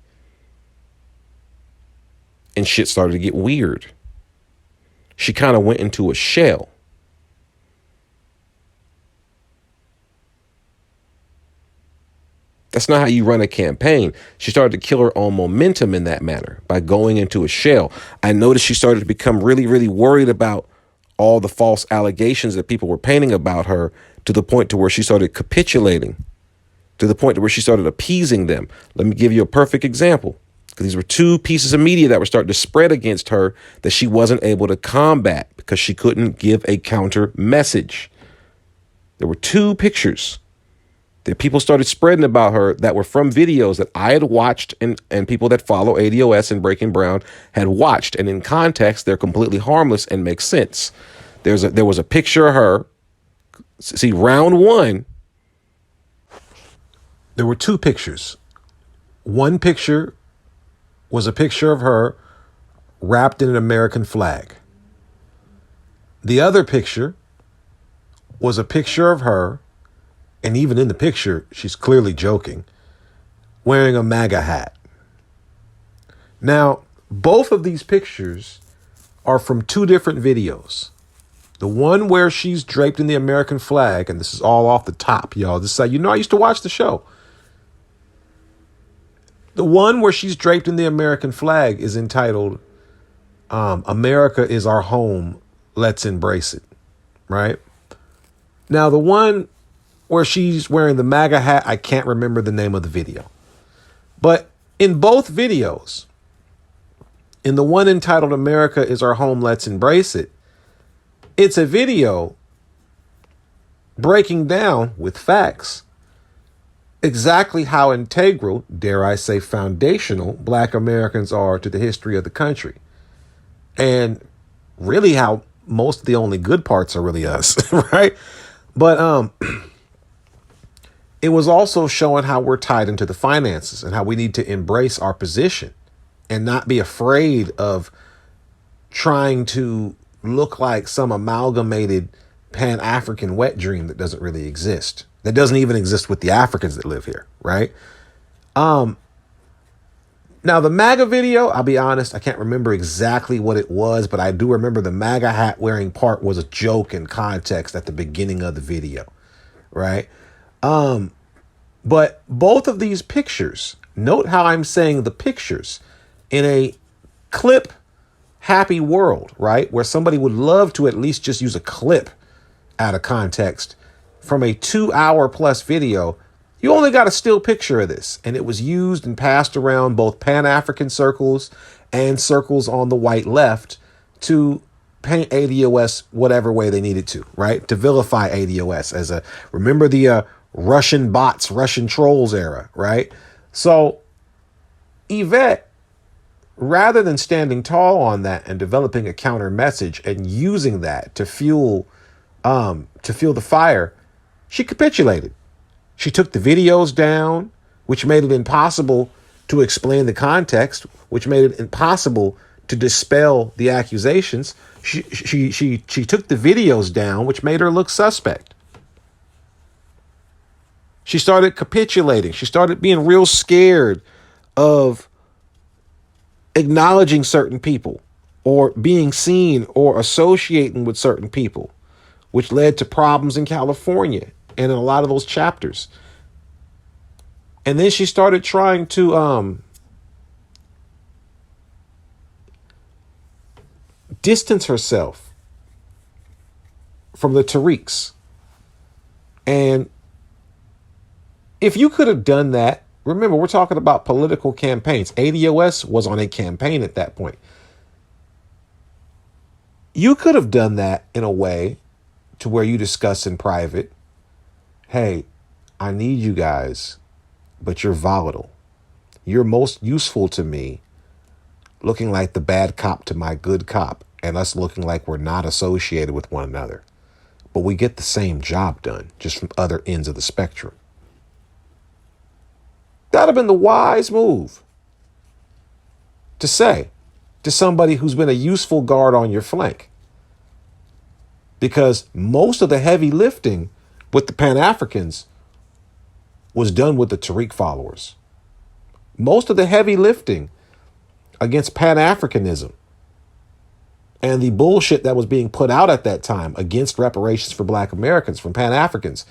And shit started to get weird. She kind of went into a shell. That's not how you run a campaign. She started to kill her own momentum in that manner by going into a shell. I noticed she started to become really, really worried about all the false allegations that people were painting about her, to the point to where she started capitulating, to the point to where she started appeasing them. Let me give you a perfect example, because these were two pieces of media that were starting to spread against her that she wasn't able to combat because she couldn't give a counter message. There were two pictures that people started spreading about her that were from videos that I had watched and people that follow ADOS and Breaking Brown had watched. And in context, they're completely harmless and make sense. There was a picture of her. See, round one, there were two pictures. One picture was a picture of her wrapped in an American flag. The other picture was a picture of her, and even in the picture, she's clearly joking, wearing a MAGA hat. Now, both of these pictures are from two different videos. The one where she's draped in the American flag, and this is all off the top, y'all. This is how you know I used to watch the show. The one where she's draped in the American flag is entitled, America is Our Home, Let's Embrace It. right? Now, the one where she's wearing the MAGA hat, I can't remember the name of the video. But in both videos, in the one entitled America is Our Home, Let's Embrace It, it's a video breaking down with facts exactly how integral, dare I say foundational, Black Americans are to the history of the country. And really how most of the only good parts are really us, right? But it was also showing how we're tied into the finances and how we need to embrace our position and not be afraid of trying to look like some amalgamated Pan-African wet dream that doesn't really exist. That doesn't even exist with the Africans that live here, right? Now, the MAGA video, I'll be honest, I can't remember exactly what it was, but I do remember the MAGA hat wearing part was a joke in context at the beginning of the video, right? But both of these pictures, note how I'm saying the pictures in a clip happy world, right? Where somebody would love to at least just use a clip out of context from a 2-hour plus video. You only got a still picture of this, and it was used and passed around both Pan-African circles and circles on the white left to paint ADOS whatever way they needed to, right? To vilify ADOS as a, remember the Russian bots, Russian trolls era, right? So Yvette, rather than standing tall on that and developing a counter message and using that to fuel the fire, she capitulated. She took the videos down, which made it impossible to explain the context, which made it impossible to dispel the accusations. She took the videos down, which made her look suspect. She started capitulating. She started being real scared of acknowledging certain people or being seen or associating with certain people, which led to problems in California and in a lot of those chapters. And then she started trying to distance herself from the Tariqs. And if you could have done that, remember, we're talking about political campaigns. ADOS was on a campaign at that point. You could have done that in a way to where you discuss in private, hey, I need you guys, but you're volatile. You're most useful to me, looking like the bad cop to my good cop, and us looking like we're not associated with one another. But we get the same job done, just from other ends of the spectrum. That'd have been the wise move to say to somebody who's been a useful guard on your flank. Because most of the heavy lifting with the Pan-Africans was done with the Tariq followers. Most of the heavy lifting against Pan-Africanism and the bullshit that was being put out at that time against reparations for Black Americans from Pan-Africans,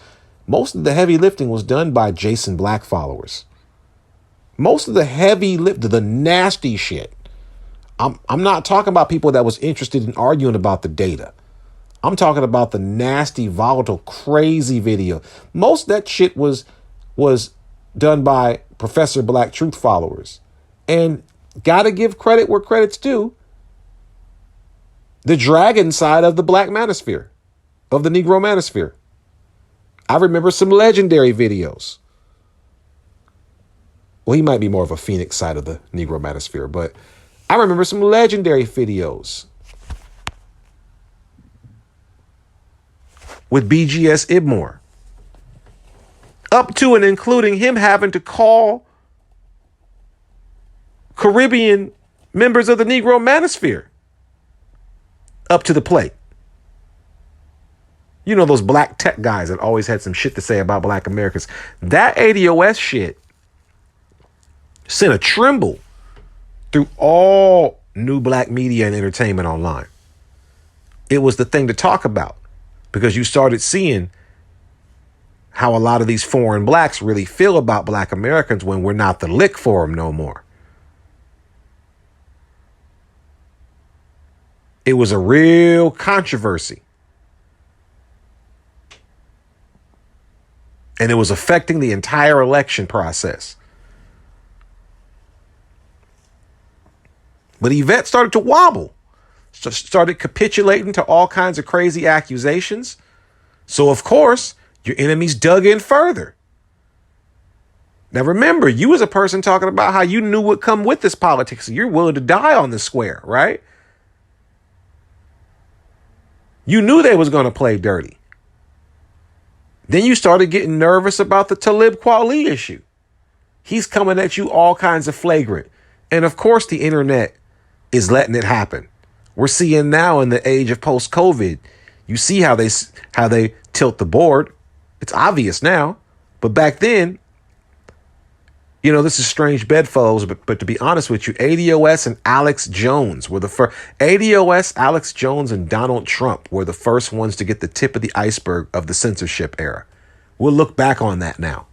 most of the heavy lifting was done by Jason Black followers. Most of the heavy lift, the nasty shit. I'm not talking about people that was interested in arguing about the data. I'm talking about the nasty, volatile, crazy video. Most of that shit was done by Professor Black Truth followers. And gotta give credit where credit's due. The dragon side of the Black manosphere, of the Negro manosphere. I remember some legendary videos. Well, he might be more of a Phoenix side of the Negro manosphere, but I remember some legendary videos with BGS Ibmore, up to and including him having to call Caribbean members of the Negro manosphere up to the plate. You know, those black tech guys that always had some shit to say about Black Americans. That ADOS shit sent a tremble through all new Black media and entertainment online. It was the thing to talk about because you started seeing how a lot of these foreign blacks really feel about Black Americans when we're not the lick for them no more. It was a real controversy And it was affecting the entire election process. But Yvette started to wobble, started capitulating to all kinds of crazy accusations. So, of course, your enemies dug in further. Now, remember, you was a person talking about how you knew what come with this politics. You're willing to die on the square, right? You knew they was going to play dirty. Then you started getting nervous about the Talib Kweli issue. He's coming at you all kinds of flagrant. And of course, the internet is letting it happen. We're seeing now in the age of post-COVID, you see how they tilt the board. It's obvious now. But back then, you know, this is strange bedfellows, but to be honest with you, ADOS and Alex Jones were the first. ADOS, Alex Jones, and Donald Trump were the first ones to get the tip of the iceberg of the censorship era. We'll look back on that now.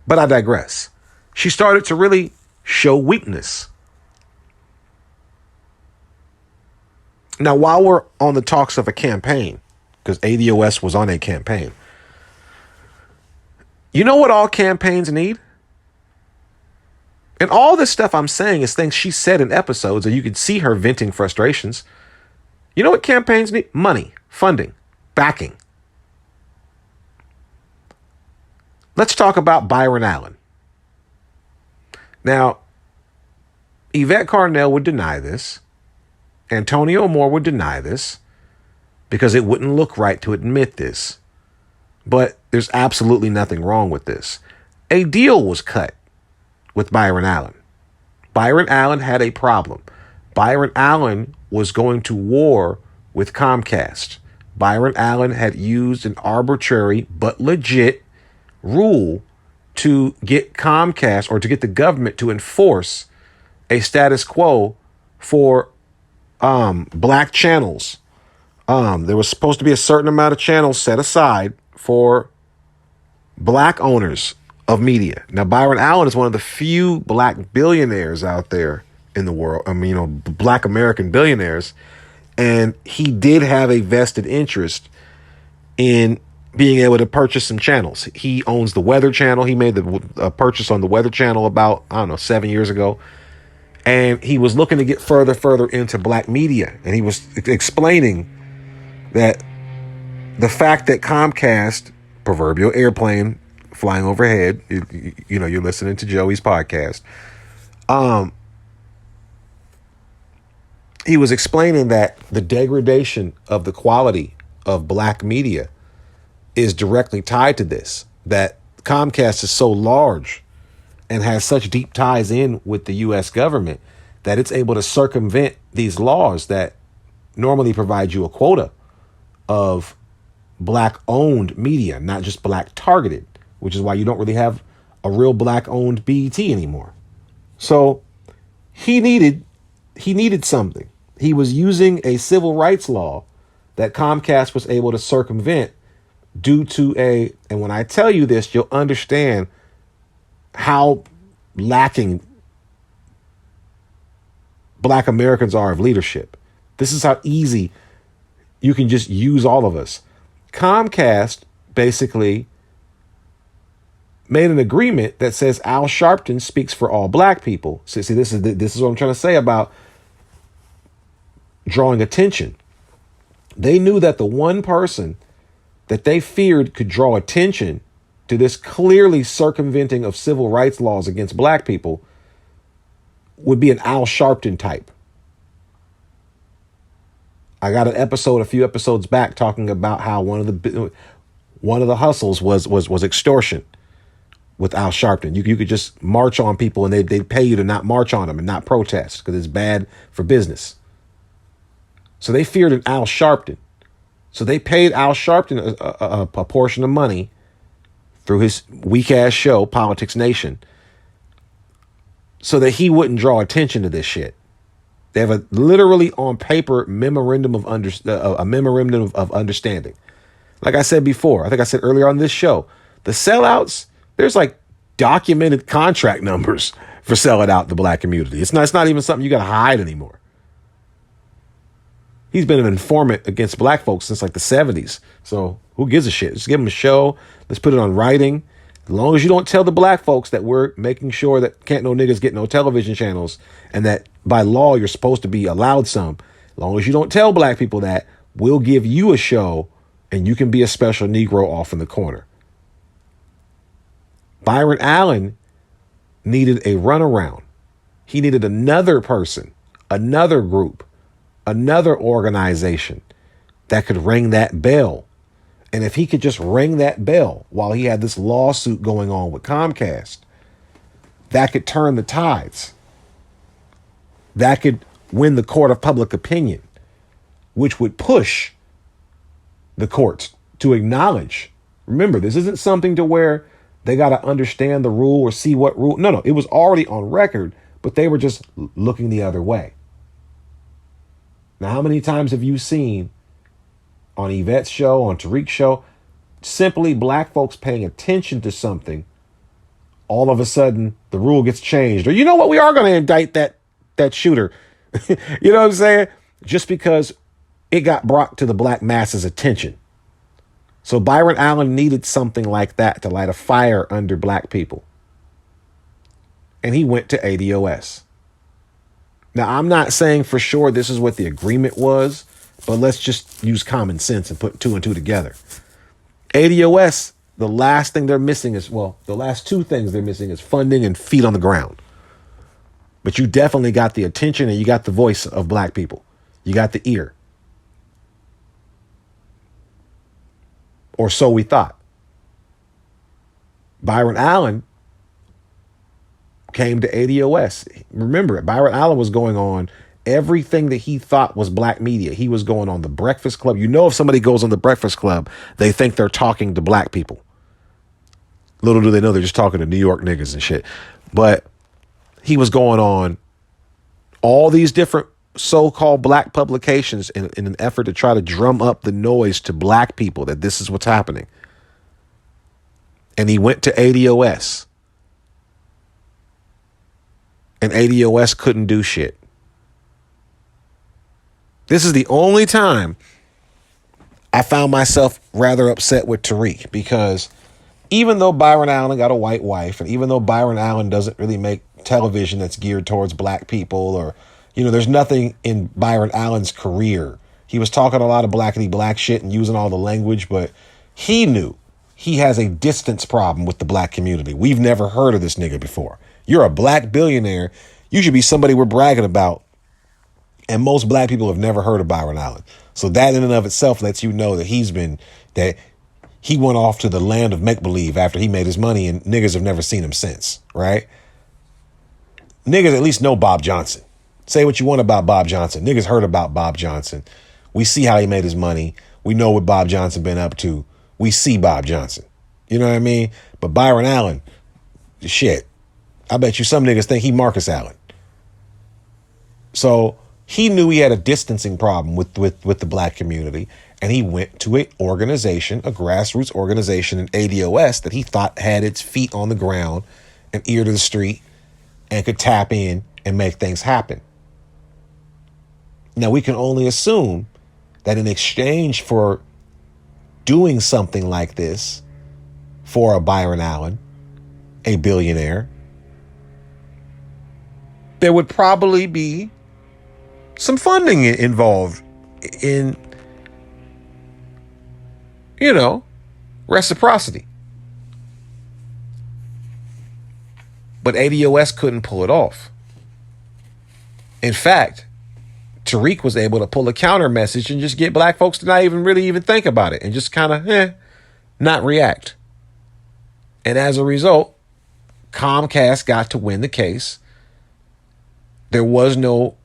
But I digress. She started to really show weakness. Now, while we're on the talks of a campaign, because ADOS was on a campaign, you know what all campaigns need? And all this stuff I'm saying is things she said in episodes, and you could see her venting frustrations. You know what campaigns need? Money, funding, backing. Let's talk about Byron Allen. Now, Yvette Carnell would deny this. Antonio Moore would deny this because it wouldn't look right to admit this. But there's absolutely nothing wrong with this. A deal was cut with Byron Allen. Byron Allen had a problem. Byron Allen was going to war with Comcast. Byron Allen had used an arbitrary but legit rule to get Comcast, or to get the government to enforce a status quo for black channels. There was supposed to be a certain amount of channels set aside for black owners of media. Now, Byron Allen is one of the few black billionaires out there in the world. I mean, you know, black American billionaires. And he did have a vested interest in being able to purchase some channels. He owns the Weather Channel. He made the purchase on the Weather Channel about, 7 years ago. And he was looking to get further into black media. And he was explaining that the fact that Comcast, proverbial airplane flying overhead, you know, you're listening to Joey's podcast. He was explaining that the degradation of the quality of black media is directly tied to this, that Comcast is so large and has such deep ties in with the U.S. government that it's able to circumvent these laws that normally provide you a quota of black-owned media, not just black-targeted, which is why you don't really have a real black-owned BET anymore. So he needed something. He was using a civil rights law that Comcast was able to circumvent due to and when I tell you this, you'll understand how lacking black Americans are of leadership. This is how easy you can just use all of us. Comcast basically made an agreement that says Al Sharpton speaks for all black people. See, this is what I'm trying to say about drawing attention. They knew that the one person that they feared could draw attention to this clearly circumventing of civil rights laws against black people would be an Al Sharpton type. I got an episode a few episodes back talking about how one of the hustles was extortion with Al Sharpton. You could just march on people and they'd pay you to not march on them and not protest because it's bad for business. So they feared an Al Sharpton. So they paid Al Sharpton a portion of money through his weak-ass show, Politics Nation, so that he wouldn't draw attention to this shit. They have a literally on paper memorandum of understanding. Like I said before, I think I said earlier on this show, the sellouts, there's like documented contract numbers for selling out the black community. It's not even something you got to hide anymore. He's been an informant against black folks since like the 70s. So who gives a shit? Just give him a show. Let's put it on writing. As long as you don't tell the black folks that we're making sure that can't no niggas get no television channels and that by law you're supposed to be allowed some. As long as you don't tell black people that, we'll give you a show and you can be a special Negro off in the corner. Byron Allen needed a runaround. He needed another person, another group, another organization that could ring that bell. And if he could just ring that bell while he had this lawsuit going on with Comcast, that could turn the tides. That could win the court of public opinion, which would push the courts to acknowledge. Remember, this isn't something to where they got to understand the rule or see what rule. No, it was already on record, but they were just looking the other way. Now, how many times have you seen on Yvette's show, on Tariq's show, simply black folks paying attention to something, all of a sudden the rule gets changed? Or you know what, we are going to indict that shooter. You know what I'm saying? Just because it got brought to the black masses' attention. So Byron Allen needed something like that to light a fire under black people. And he went to ADOS. Now, I'm not saying for sure this is what the agreement was, but let's just use common sense and put two and two together. ADOS, the last thing they're missing is, well, the last two things they're missing is funding and feet on the ground. But you definitely got the attention and you got the voice of black people. You got the ear. Or so we thought. Byron Allen came to ADOS. Remember, Byron Allen was going on everything that he thought was black media. He was going on the Breakfast Club. You know, if somebody goes on the Breakfast Club, they think they're talking to black people. Little do they know they're just talking to New York niggas and shit. But he was going on all these different so-called black publications in an effort to try to drum up the noise to black people that this is what's happening. And he went to ADOS. And ADOS couldn't do shit. This is the only time I found myself rather upset with Tariq, because even though Byron Allen got a white wife, and even though Byron Allen doesn't really make television that's geared towards black people, or, you know, there's nothing in Byron Allen's career. He was talking a lot of blackity black shit and using all the language, but he knew he has a distance problem with the black community. We've never heard of this nigga before. You're a black billionaire. You should be somebody we're bragging about. And most black people have never heard of Byron Allen. So that in and of itself lets you know that he went off to the land of make-believe after he made his money, and niggas have never seen him since, right? Niggas at least know Bob Johnson. Say what you want about Bob Johnson. Niggas heard about Bob Johnson. We see how he made his money. We know what Bob Johnson been up to. We see Bob Johnson. You know what I mean? But Byron Allen, shit, I bet you some niggas think he Marcus Allen. So he knew he had a distancing problem with the black community, and he went to an organization, a grassroots organization in ADOS that he thought had its feet on the ground and ear to the street and could tap in and make things happen. Now, we can only assume that in exchange for doing something like this for a Byron Allen, a billionaire, there would probably be some funding involved in, you know, reciprocity. But ADOS couldn't pull it off. In fact, Tariq was able to pull a counter message and just get black folks to not even think about it and just kind of not react. And as a result, Comcast got to win the case. There was no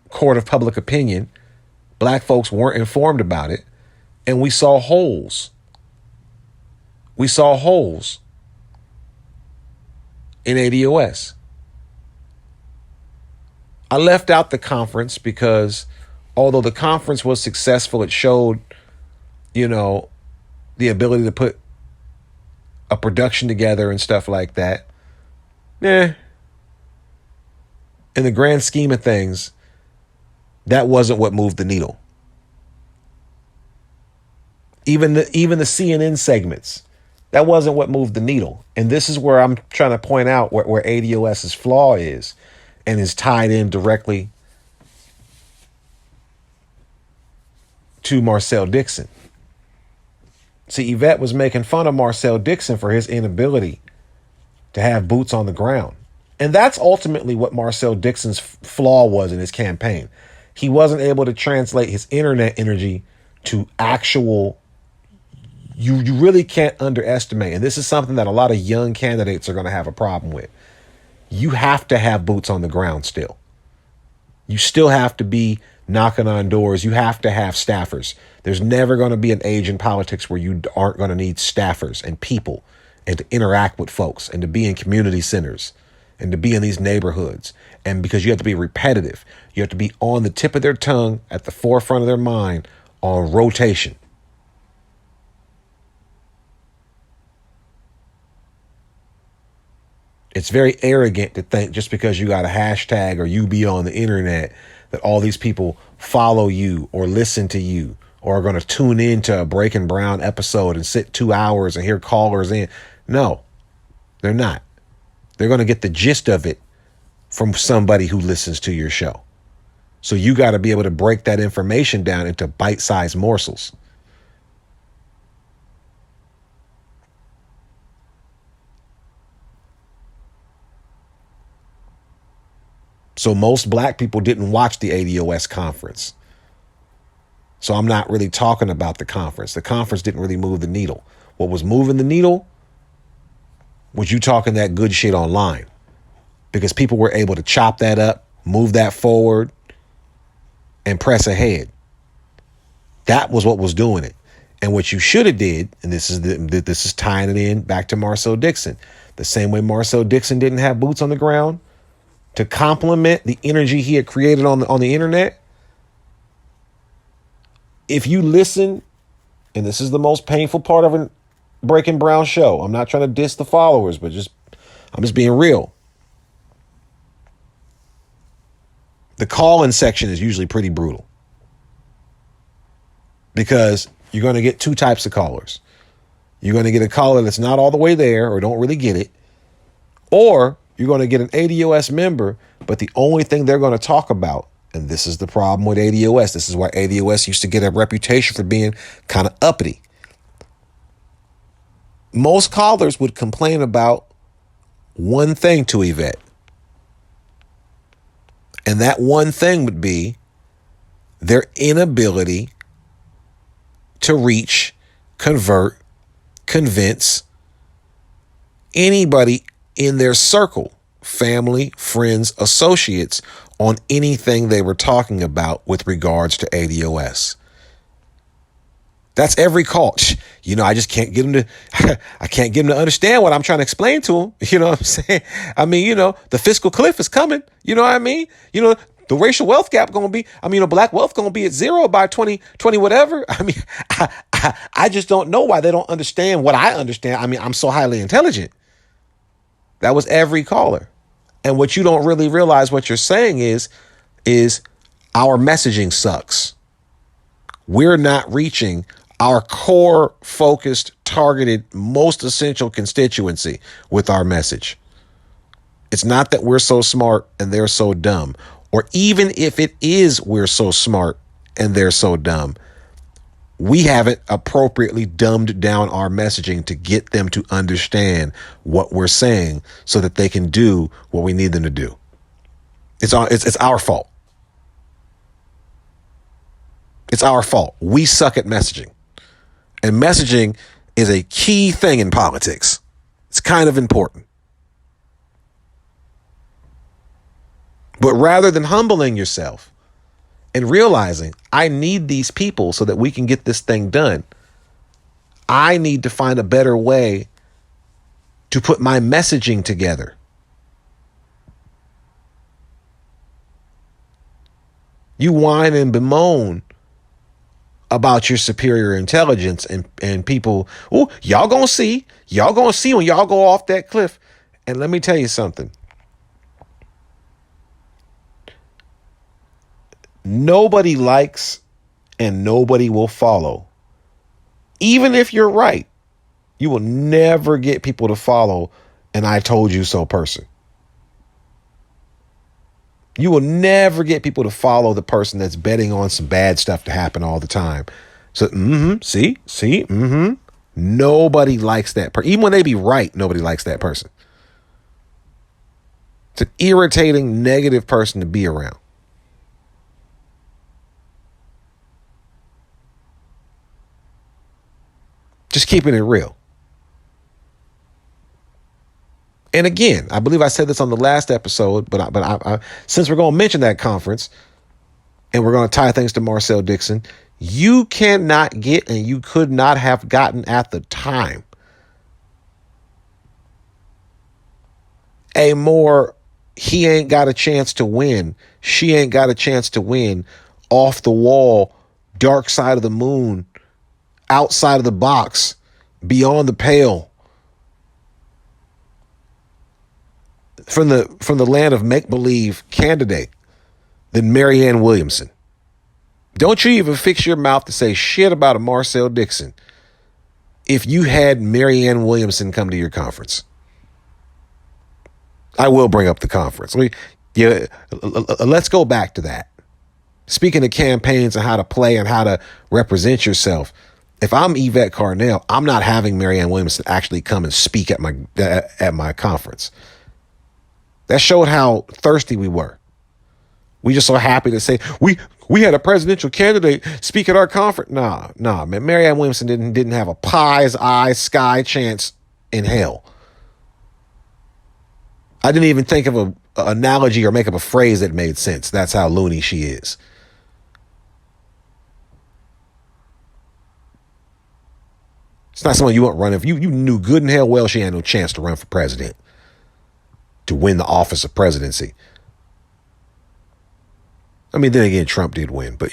court of public opinion. Black folks weren't informed about it. And we saw holes. We saw holes in ADOS. I left out the conference because although the conference was successful, it showed, you know, the ability to put a production together and stuff like that. In the grand scheme of things, That wasn't what moved the needle. Even the CNN segments, that wasn't what moved the needle. And this is where I'm trying to point out where ADOS's flaw is, and is tied in directly to Marcel Dixon. See, Yvette was making fun of Marcel Dixon for his inability to have boots on the ground. And that's ultimately what Marcel Dixon's flaw was in his campaign. He wasn't able to translate his internet energy to actual. You really can't underestimate. And this is something that a lot of young candidates are going to have a problem with. You have to have boots on the ground still. You still have to be knocking on doors. You have to have staffers. There's never going to be an age in politics where you aren't going to need staffers and people, and to interact with folks, and to be in community centers, and to be in these neighborhoods. And because you have to be repetitive, you have to be on the tip of their tongue, at the forefront of their mind, on rotation. It's very arrogant to think just because you got a hashtag or you be on the internet that all these people follow you or listen to you or are going to tune into a Breaking Brown episode and sit 2 hours and hear callers in. No, they're not. They're going to get the gist of it from somebody who listens to your show. So you got to be able to break that information down into bite-sized morsels. So most black people didn't watch the ADOS conference. So I'm not really talking about the conference. The conference didn't really move the needle. What was moving the needle was you talking that good shit online, because people were able to chop that up, move that forward, and press ahead. That was what was doing it. And what you should have did, and this is tying it in back to Marcel Dixon, the same way Marcel Dixon didn't have boots on the ground to complement the energy he had created on the internet. If you listen, and this is the most painful part of a Breaking Brown show, I'm not trying to diss the followers, but I'm just being real. The call-in section is usually pretty brutal, because you're going to get two types of callers. You're going to get a caller that's not all the way there or don't really get it, or you're going to get an ADOS member, but the only thing they're going to talk about, and this is the problem with ADOS, this is why ADOS used to get a reputation for being kind of uppity. Most callers would complain about one thing to Yvette. And that one thing would be their inability to reach, convert, convince anybody in their circle, family, friends, associates, on anything they were talking about with regards to ADOS. That's every call. I just can't get them to, I can't get them to understand what I'm trying to explain to them. You know what I'm saying? I mean, the fiscal cliff is coming. You know what I mean? The racial wealth gap going to be, black wealth going to be at zero by 2020, whatever. I mean, I just don't know why they don't understand what I understand. I mean, I'm so highly intelligent. That was every caller. And what you don't really realize what you're saying is our messaging sucks. We're not reaching our core, focused, targeted, most essential constituency with our message. It's not that we're so smart and they're so dumb, or even if it is we're so smart and they're so dumb, we haven't appropriately dumbed down our messaging to get them to understand what we're saying so that they can do what we need them to do. It's our fault. It's our fault. We suck at messaging. And messaging is a key thing in politics. It's kind of important. But rather than humbling yourself and realizing I need these people so that we can get this thing done, I need to find a better way to put my messaging together. You whine and bemoan about your superior intelligence and people, y'all gonna see when y'all go off that cliff. And let me tell you something. Nobody likes and nobody will follow. Even if you're right, you will never get people to follow an I told you so person. You will never get people to follow the person that's betting on some bad stuff to happen all the time. So, see, nobody likes that person. Even when they be right, nobody likes that person. It's an irritating, negative person to be around. Just keeping it real. And again, I believe I said this on the last episode, but I since we're going to mention that conference and we're going to tie things to Marcel Dixon, you cannot get and you could not have gotten at the time a more he ain't got a chance to win, she ain't got a chance to win, off the wall, dark side of the moon, outside of the box, beyond the pale, from the land of make-believe candidate than Marianne Williamson. Don't you even fix your mouth to say shit about a Marcel Dixon if you had Marianne Williamson come to your conference. I will bring up the conference. Let's go back to that. Speaking of campaigns and how to play and how to represent yourself, if I'm Yvette Carnell, I'm not having Marianne Williamson actually come and speak at my conference. That showed how thirsty we were. We just so happy to say we had a presidential candidate speak at our conference. Nah, man. Marianne Williamson didn't have a pie's eye sky chance in hell. I didn't even think of an analogy or make up a phrase that made sense. That's how loony she is. It's not someone you want running for. You knew good and hell well she had no chance to run for president, to win the office of presidency. I mean, then again, Trump did win, but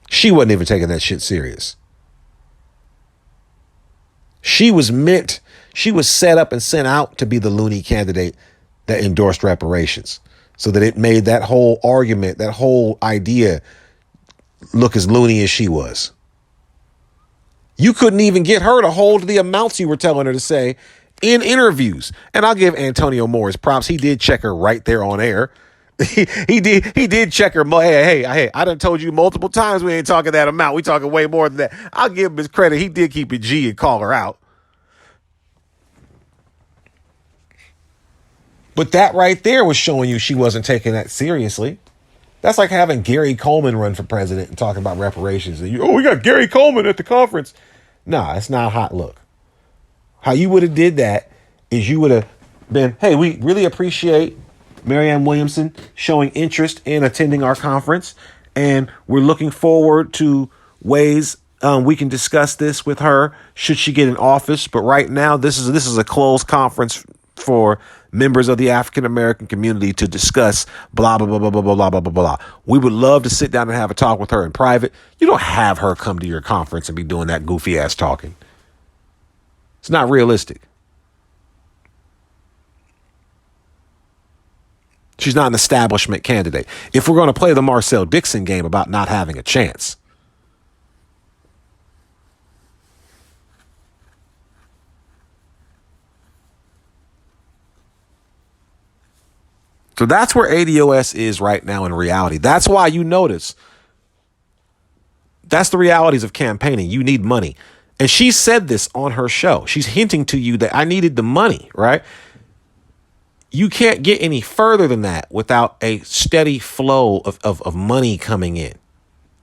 she wasn't even taking that shit serious. She was set up and sent out to be the loony candidate that endorsed reparations, so that it made that whole argument, that whole idea look as loony as she was. You couldn't even get her to hold the amounts you were telling her to say in interviews. And I'll give Antonio Moore his props. He did check her right there on air. He did check her. Hey, I done told you multiple times we ain't talking that amount. We talking way more than that. I'll give him his credit. He did keep it G and call her out. But that right there was showing you she wasn't taking that seriously. That's like having Gary Coleman run for president and talking about reparations. And we got Gary Coleman at the conference. Nah, it's not a hot look. How you would have did that is you would have been, hey, we really appreciate Marianne Williamson showing interest in attending our conference, and we're looking forward to ways we can discuss this with her should she get in office. But right now, this is a closed conference for members of the African American community to discuss blah, blah, blah, blah, blah, blah, blah, blah, blah. We would love to sit down and have a talk with her in private. You don't have her come to your conference and be doing that goofy ass talking. It's not realistic. She's not an establishment candidate. If we're going to play the Marcel Dixon game about not having a chance, so that's where ADOS is right now in reality. That's why you notice. That's the realities of campaigning. You need money. And she said this on her show. She's hinting to you that I needed the money, right? You can't get any further than that without a steady flow of money coming in.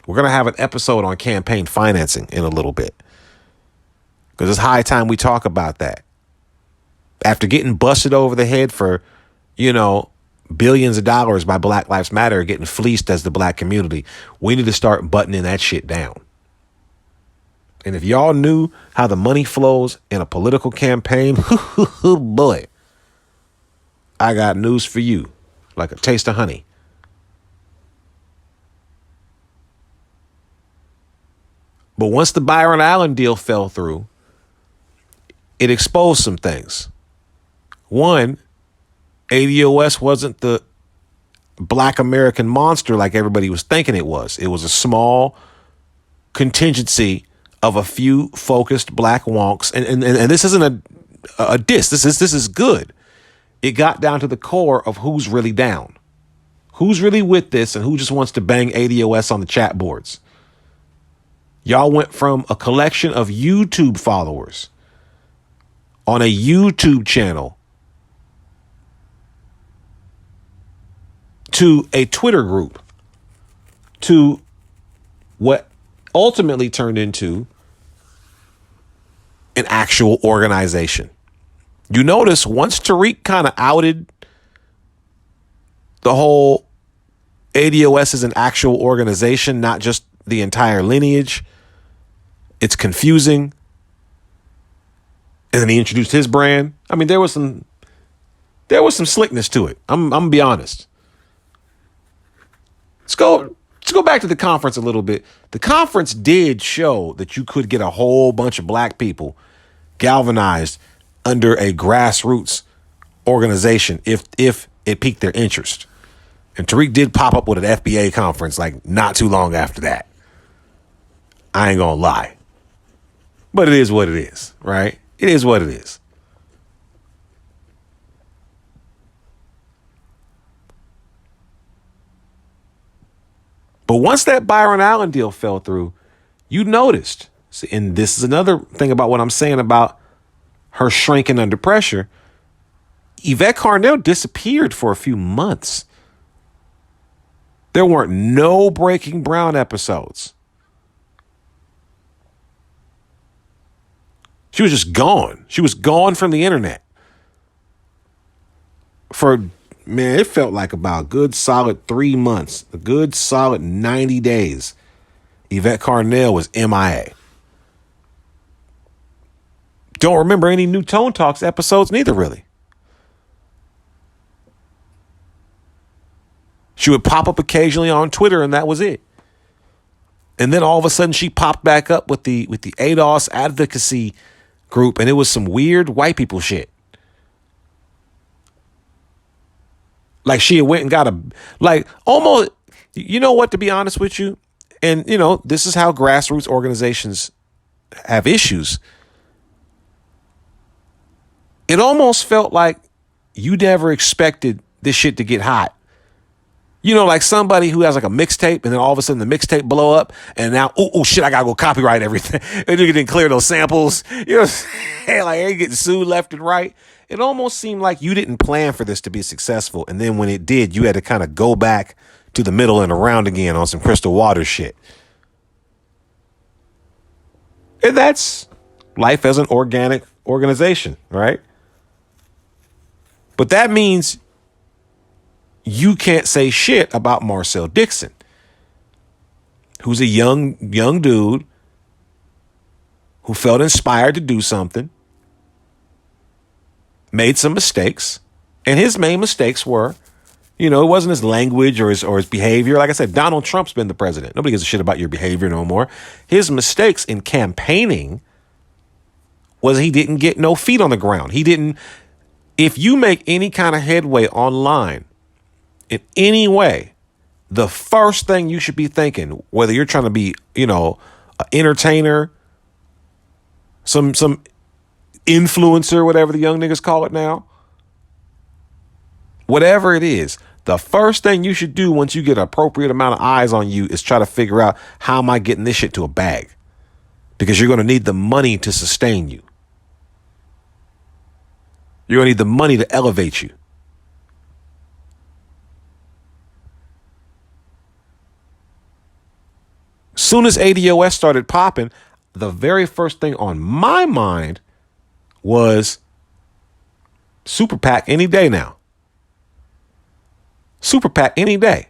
We're going to have an episode on campaign financing in a little bit, because it's high time we talk about that. After getting busted over the head for, billions of dollars by Black Lives Matter, getting fleeced as the black community, we need to start buttoning that shit down. And if y'all knew how the money flows in a political campaign, boy, I got news for you, like a taste of honey. But once the Byron Allen deal fell through, it exposed some things. One, ADOS wasn't the Black American monster like everybody was thinking it was. It was a small contingency of a few focused black wonks. And this isn't a diss. This is good. It got down to the core of who's really down. Who's really with this and who just wants to bang ADOS on the chat boards. Y'all went from a collection of YouTube followers on a YouTube channel to a Twitter group to what ultimately turned into an actual organization. You notice once Tariq kind of outed the whole ADOS is an actual organization, not just the entire lineage, it's confusing. And then he introduced his brand. I mean, there was some slickness to it. I'm gonna be honest. Let's go back to the conference a little bit. The conference did show that you could get a whole bunch of black people galvanized under a grassroots organization if it piqued their interest. And Tariq did pop up with an FBA conference like not too long after that. I ain't gonna lie. But it is what it is, right? It is what it is. But once that Byron Allen deal fell through, you noticed, and this is another thing about what I'm saying about her shrinking under pressure, Yvette Carnell disappeared for a few months. There weren't no Breaking Brown episodes. She was just gone. She was gone from the internet. Man, it felt like about a good solid 3 months, a good solid 90 days. Yvette Carnell was MIA. Don't remember any New Tone Talks episodes neither, really. She would pop up occasionally on Twitter, and that was it. And then all of a sudden, she popped back up with the ADOS advocacy group, and it was some weird white people shit. Like she had went and got almost, you know what, to be honest with you, and you know, this is how grassroots organizations have issues. It almost felt like you never expected this shit to get hot. You know, like somebody who has like a mixtape and then all of a sudden the mixtape blow up and now, oh shit, I gotta go copyright everything. And you didn't clear those samples. You know what I'm saying? Like they getting sued left and right. It almost seemed like you didn't plan for this to be successful. And then when it did, you had to kind of go back to the middle and around again on some Crystal Water shit. And that's life as an organic organization, right? But that means you can't say shit about Marcel Dixon, who's a young dude who felt inspired to do something, made some mistakes, and his main mistakes were, you know, it wasn't his language or his behavior. Like I said, Donald Trump's been the president. Nobody gives a shit about your behavior no more. His mistakes in campaigning was he didn't get no feet on the ground. If you make any kind of headway online in any way, the first thing you should be thinking, whether you're trying to be, you know, an entertainer, some influencer, whatever the young niggas call it now, whatever it is, the first thing you should do once you get an appropriate amount of eyes on you is try to figure out, how am I getting this shit to a bag? Because you're going to need the money to sustain you. You're going to need the money to elevate you. Soon as ADOS started popping, the very first thing on my mind was Super PAC any day now. Super PAC any day.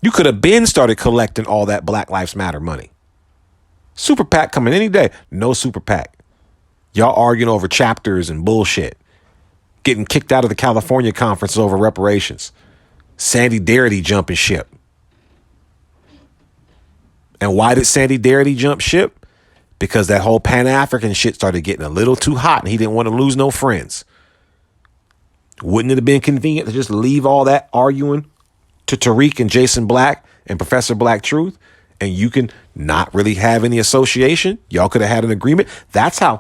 You could have been started collecting all that Black Lives Matter money. Super PAC coming any day. No Super PAC. Y'all arguing over chapters and bullshit. Getting kicked out of the California conference over reparations. Sandy Darity jumping ship. And why did Sandy Darity jump ship? Because that whole Pan-African shit started getting a little too hot and he didn't want to lose no friends. Wouldn't it have been convenient to just leave all that arguing to Tariq and Jason Black and Professor Black Truth, and you can not really have any association? Y'all could have had an agreement. That's how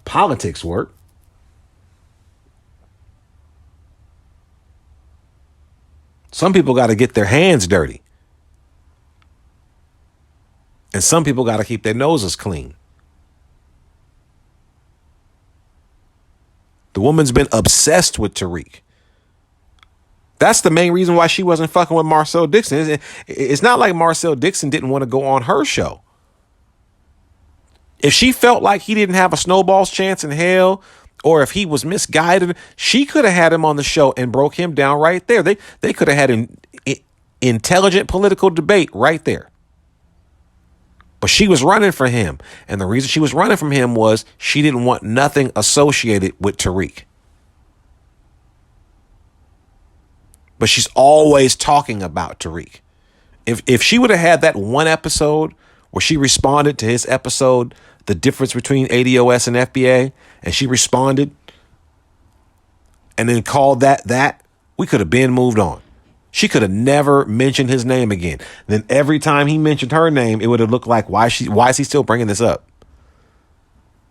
politics work. Some people got to get their hands dirty. And some people got to keep their noses clean. The woman's been obsessed with Tariq. That's the main reason why she wasn't fucking with Marcel Dixon. It's not like Marcel Dixon didn't want to go on her show. If she felt like he didn't have a snowball's chance in hell, or if he was misguided, she could have had him on the show and broke him down right there. They could have had an intelligent political debate right there. But she was running for him. And the reason she was running from him was she didn't want nothing associated with Tariq. But she's always talking about Tariq. If she would have had that one episode where she responded to his episode, the difference between ADOS and FBA, and she responded and then called that, we could have been moved on. She could have never mentioned his name again. Then every time he mentioned her name, it would have looked like, why is he still bringing this up?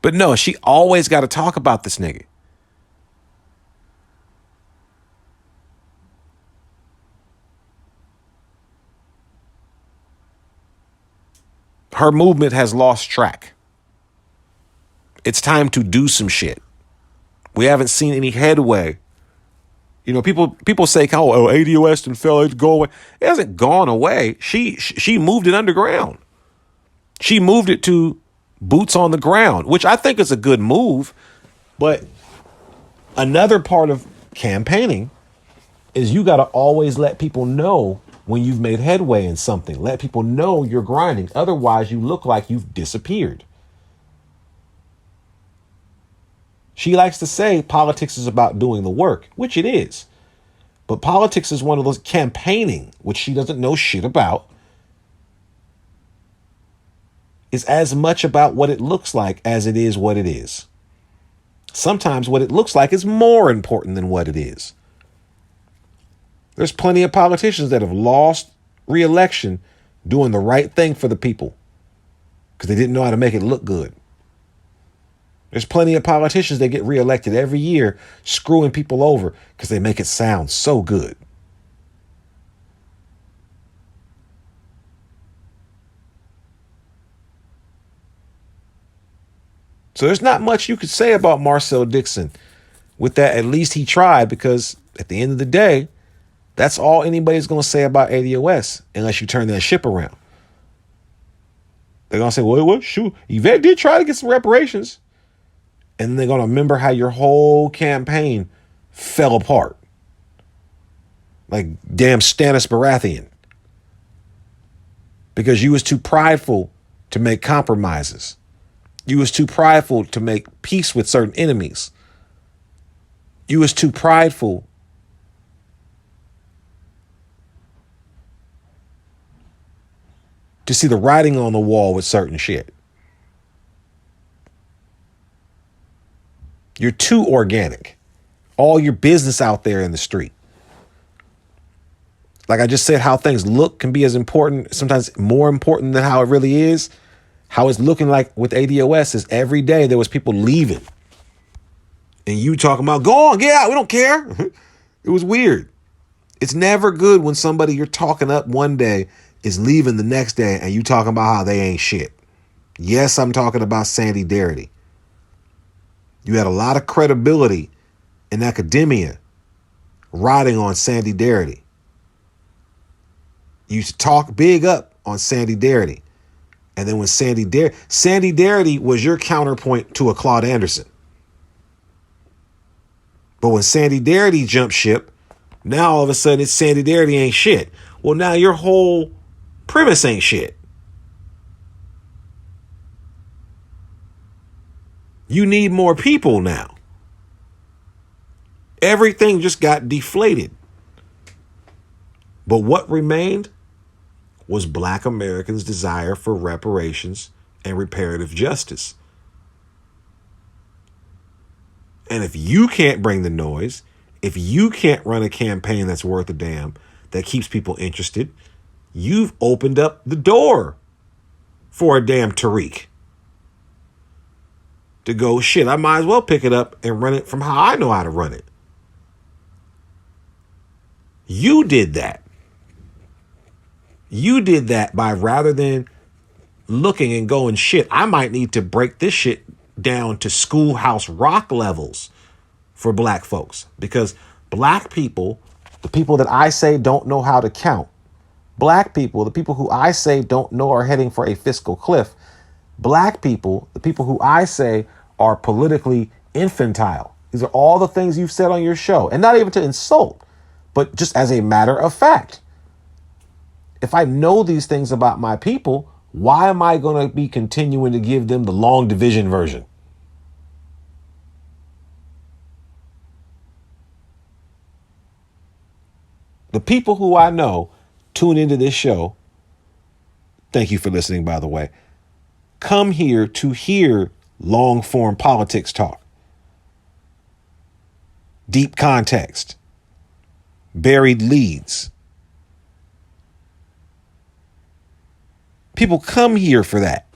But no, she always got to talk about this nigga. Her movement has lost track. It's time to do some shit. We haven't seen any headway. You know, people say, oh, ADOS and fell, it go away. It hasn't gone away. She moved it underground. She moved it to boots on the ground, which I think is a good move. But another part of campaigning is you got to always let people know when you've made headway in something. Let people know you're grinding. Otherwise, you look like you've disappeared. She likes to say politics is about doing the work, which it is. But politics is one of those campaigning, which she doesn't know shit about, is as much about what it looks like as it is what it is. Sometimes what it looks like is more important than what it is. There's plenty of politicians that have lost re-election doing the right thing for the people because they didn't know how to make it look good. There's plenty of politicians that get reelected every year screwing people over because they make it sound so good. So there's not much you could say about Marcel Dixon. With that, at least he tried, because at the end of the day, that's all anybody's going to say about ADOS unless you turn that ship around. They're going to say, well, shoot, Yvette did try to get some reparations. And then they're going to remember how your whole campaign fell apart. Like damn Stannis Baratheon. Because you was too prideful to make compromises. You was too prideful to make peace with certain enemies. You was too prideful to see the writing on the wall with certain shit. You're too organic. All your business out there in the street. Like I just said, how things look can be as important, sometimes more important than how it really is. How it's looking like with ADOS is every day there was people leaving. And you talking about, go on, get out, we don't care. It was weird. It's never good when somebody you're talking up one day is leaving the next day and you talking about how they ain't shit. Yes, I'm talking about Sandy Darity. You had a lot of credibility in academia riding on Sandy Darity. You used to talk big up on Sandy Darity. And then when Sandy Darity was your counterpoint to a Claude Anderson. But when Sandy Darity jumped ship, now all of a sudden it's Sandy Darity ain't shit. Well, now your whole premise ain't shit. You need more people now. Everything just got deflated. But what remained was Black Americans' desire for reparations and reparative justice. And if you can't bring the noise, if you can't run a campaign that's worth a damn, that keeps people interested, you've opened up the door for a damn Tariq to go, shit, I might as well pick it up and run it from how I know how to run it. You did that. You did that by, rather than looking and going, shit, I might need to break this shit down to Schoolhouse Rock levels for black folks. Because black people, the people that I say don't know how to count, black people, the people who I say don't know are heading for a fiscal cliff, black people, the people who I say are politically infantile. These are all the things you've said on your show, and not even to insult, but just as a matter of fact. If I know these things about my people, why am I going to be continuing to give them the long division version? The people who I know tune into this show, thank you for listening, by the way, come here to hear long form politics talk, deep context, buried leads. People come here for that.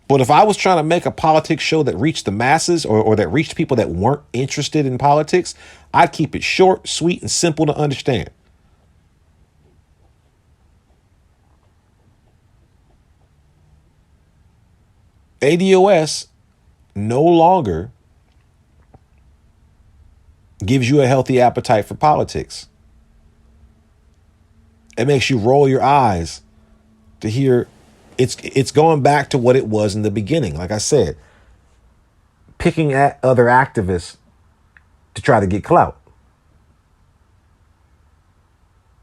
But if I was trying to make a politics show that reached the masses, or that reached people that weren't interested in politics, I'd keep it short, sweet, and simple to understand. ADOS no longer gives you a healthy appetite for politics. It makes you roll your eyes to hear it's going back to what it was in the beginning. Like I said, picking at other activists to try to get clout.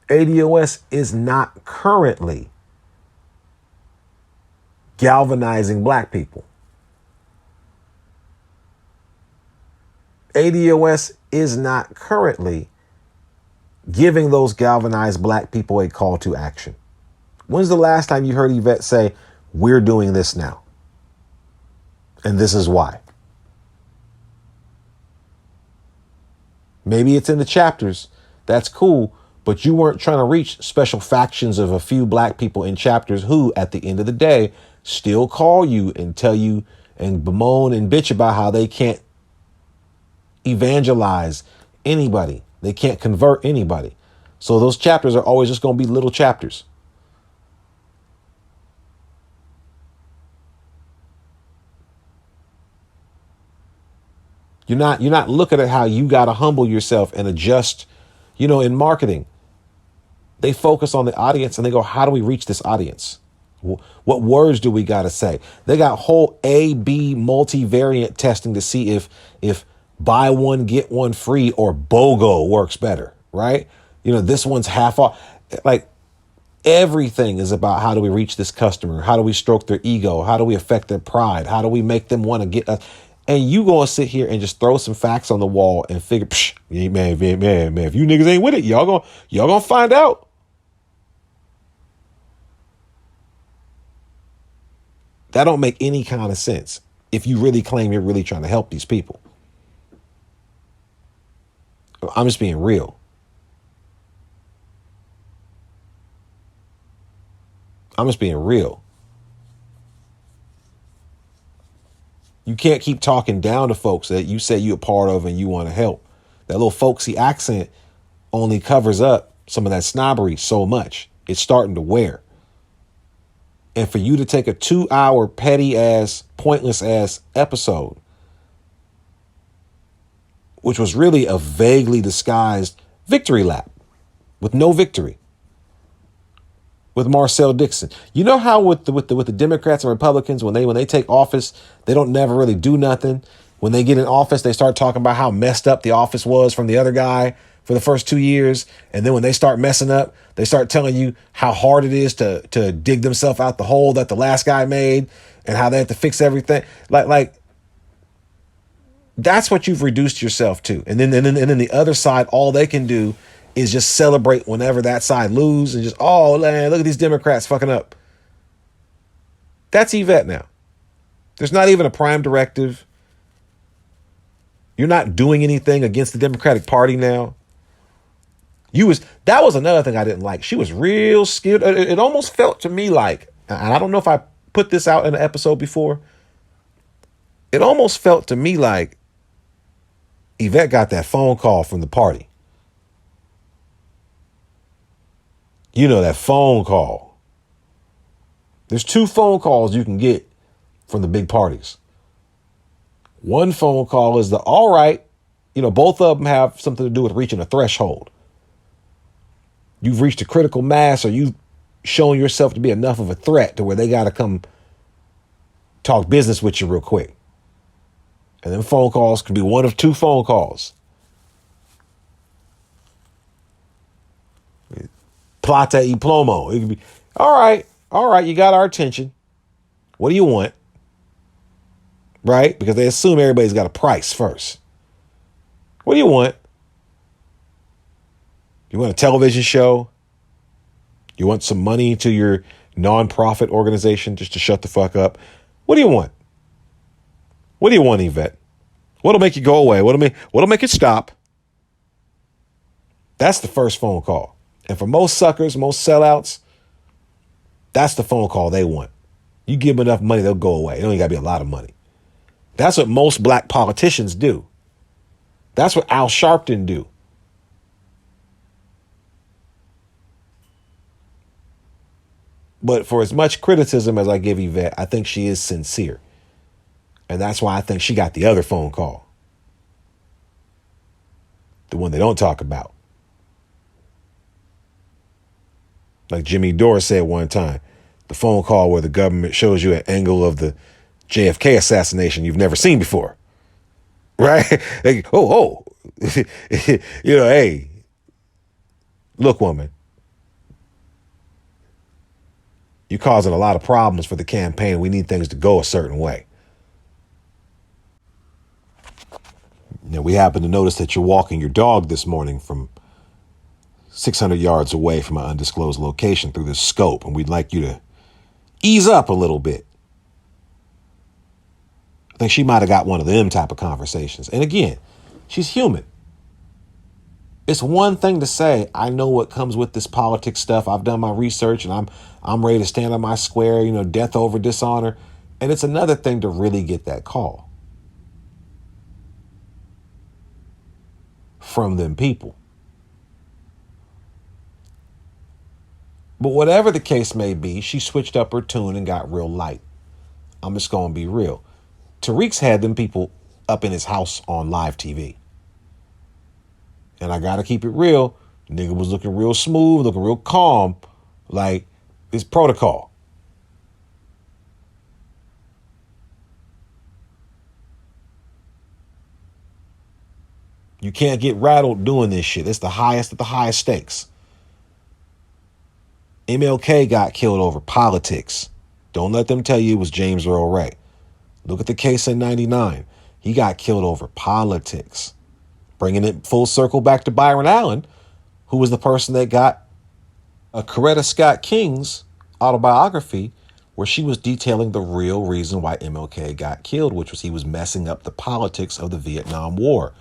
ADOS is not currently galvanizing black people. ADOS is not currently giving those galvanized black people a call to action. When's the last time you heard Yvette say, we're doing this now, and this is why? Maybe it's in the chapters. That's cool. But you weren't trying to reach special factions of a few black people in chapters who, at the end of the day, still call you and tell you and bemoan and bitch about how they can't evangelize anybody. They can't convert anybody. So those chapters are always just going to be little chapters. You're not looking at how you got to humble yourself and adjust. You know, in marketing, they focus on the audience and they go, how do we reach this audience? What words do we got to say? They got whole A/B multivariant testing to see if buy one, get one free or BOGO works better, right? You know, this one's half off. Like, everything is about how do we reach this customer? How do we stroke their ego? How do we affect their pride? How do we make them want to get us? And you gonna sit here and just throw some facts on the wall and figure, man, if you niggas ain't with it, y'all gonna find out. That don't make any kind of sense if you really claim you're really trying to help these people. I'm just being real. I'm just being real. You can't keep talking down to folks that you say you're a part of and you want to help. That little folksy accent only covers up some of that snobbery so much. It's starting to wear. And for you to take a 2-hour petty ass, pointless ass episode, which was really a vaguely disguised victory lap with no victory, with Marcel Dixon. You know how with the Democrats and Republicans, when they take office, they don't never really do nothing. When they get in office, they start talking about how messed up the office was from the other guy for the first 2 years. And then when they start messing up, they start telling you how hard it is to dig themselves out the hole that the last guy made and how they have to fix everything. Like that's what you've reduced yourself to. And then the other side, all they can do is just celebrate whenever that side lose and just, oh man, look at these Democrats fucking up. That's Yvette now. There's not even a prime directive. You're not doing anything against the Democratic Party now. That was another thing I didn't like. She was real skilled. It almost felt to me like, and I don't know if I put this out in an episode before. It almost felt to me like Yvette got that phone call from the party. You know, that phone call. There's 2 phone calls you can get from the big parties. One phone call is all right, both of them have something to do with reaching a threshold. You've reached a critical mass, or you've shown yourself to be enough of a threat to where they got to come talk business with you real quick. And then phone calls could be one of 2 phone calls. Plata y plomo. It could be, all right, you got our attention. What do you want? Right? Because they assume everybody's got a price first. What do you want? You want a television show? You want some money to your nonprofit organization just to shut the fuck up? What do you want? What do you want, Yvette? What'll make you go away? What'll make it stop? That's the first phone call. And for most suckers, most sellouts, that's the phone call they want. You give them enough money, they'll go away. It don't got to be a lot of money. That's what most black politicians do. That's what Al Sharpton do. But for as much criticism as I give Yvette, I think she is sincere. And that's why I think she got the other phone call. The one they don't talk about. Like Jimmy Dore said one time, the phone call where the government shows you an angle of the JFK assassination you've never seen before. Right? Like, hey, look, woman, you're causing a lot of problems for the campaign. We need things to go a certain way. We happen to notice that you're walking your dog this morning from 600 yards away from an undisclosed location through this scope, and we'd like you to ease up a little bit. I think she might have got one of them type of conversations. And again, she's human. It's one thing to say, I know what comes with this politics stuff. I've done my research and I'm ready to stand on my square, death over dishonor. And it's another thing to really get that call from them people. But whatever the case may be, she switched up her tune and got real light. I'm just going to be real. Tariq's had them people up in his house on live TV. And I got to keep it real. The nigga was looking real smooth, looking real calm, like it's protocol. You can't get rattled doing this shit. It's the highest of the highest stakes. MLK got killed over politics. Don't let them tell you it was James Earl Ray. Look at the case in 99. He got killed over politics. Bringing it full circle back to Byron Allen, who was the person that got Coretta Scott King's autobiography, where she was detailing the real reason why MLK got killed, which was he was messing up the politics of the Vietnam War.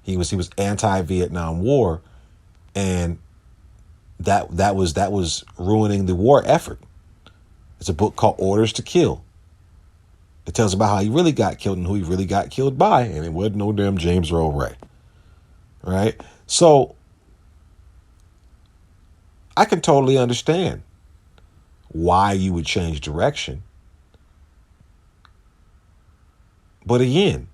He was anti-Vietnam War, and that was ruining the war effort. It's a book called Orders to Kill. It tells about how he really got killed and who he really got killed by, and it wasn't no damn James Earl Ray. Right? So I can totally understand why you would change direction. But again,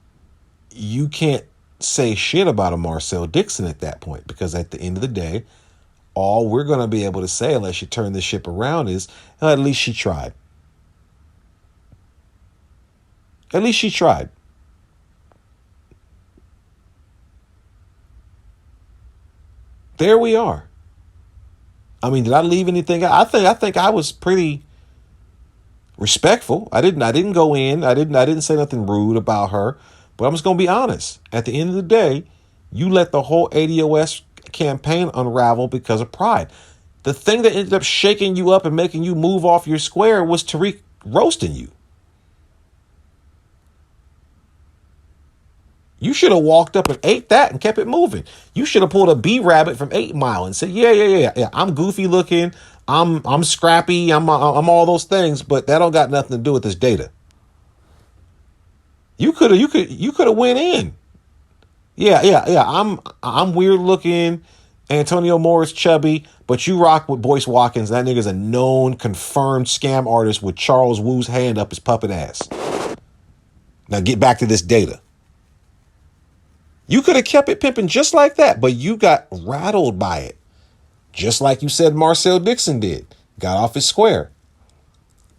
you can't say shit about a Marcel Dixon at that point, because at the end of the day, all we're going to be able to say, unless you turn this ship around, is at least she tried. At least she tried. There we are. I mean, did I leave anything out? I think I was pretty respectful. I didn't go in. I didn't say nothing rude about her. But I'm just going to be honest. At the end of the day, you let the whole ADOS campaign unravel because of pride. The thing that ended up shaking you up and making you move off your square was Tariq roasting you. You should have walked up and ate that and kept it moving. You should have pulled a B rabbit from 8 Mile and said, yeah. I'm goofy looking. I'm scrappy. I'm all those things, but that don't got nothing to do with this data. You could have went in. Yeah. I'm weird looking. Antonio Moore's chubby, but you rock with Boyce Watkins. That nigga's a known, confirmed scam artist with Charles Wu's hand up his puppet ass. Now get back to this data. You could have kept it pimping just like that, but you got rattled by it. Just like you said Marcel Dixon did. Got off his square.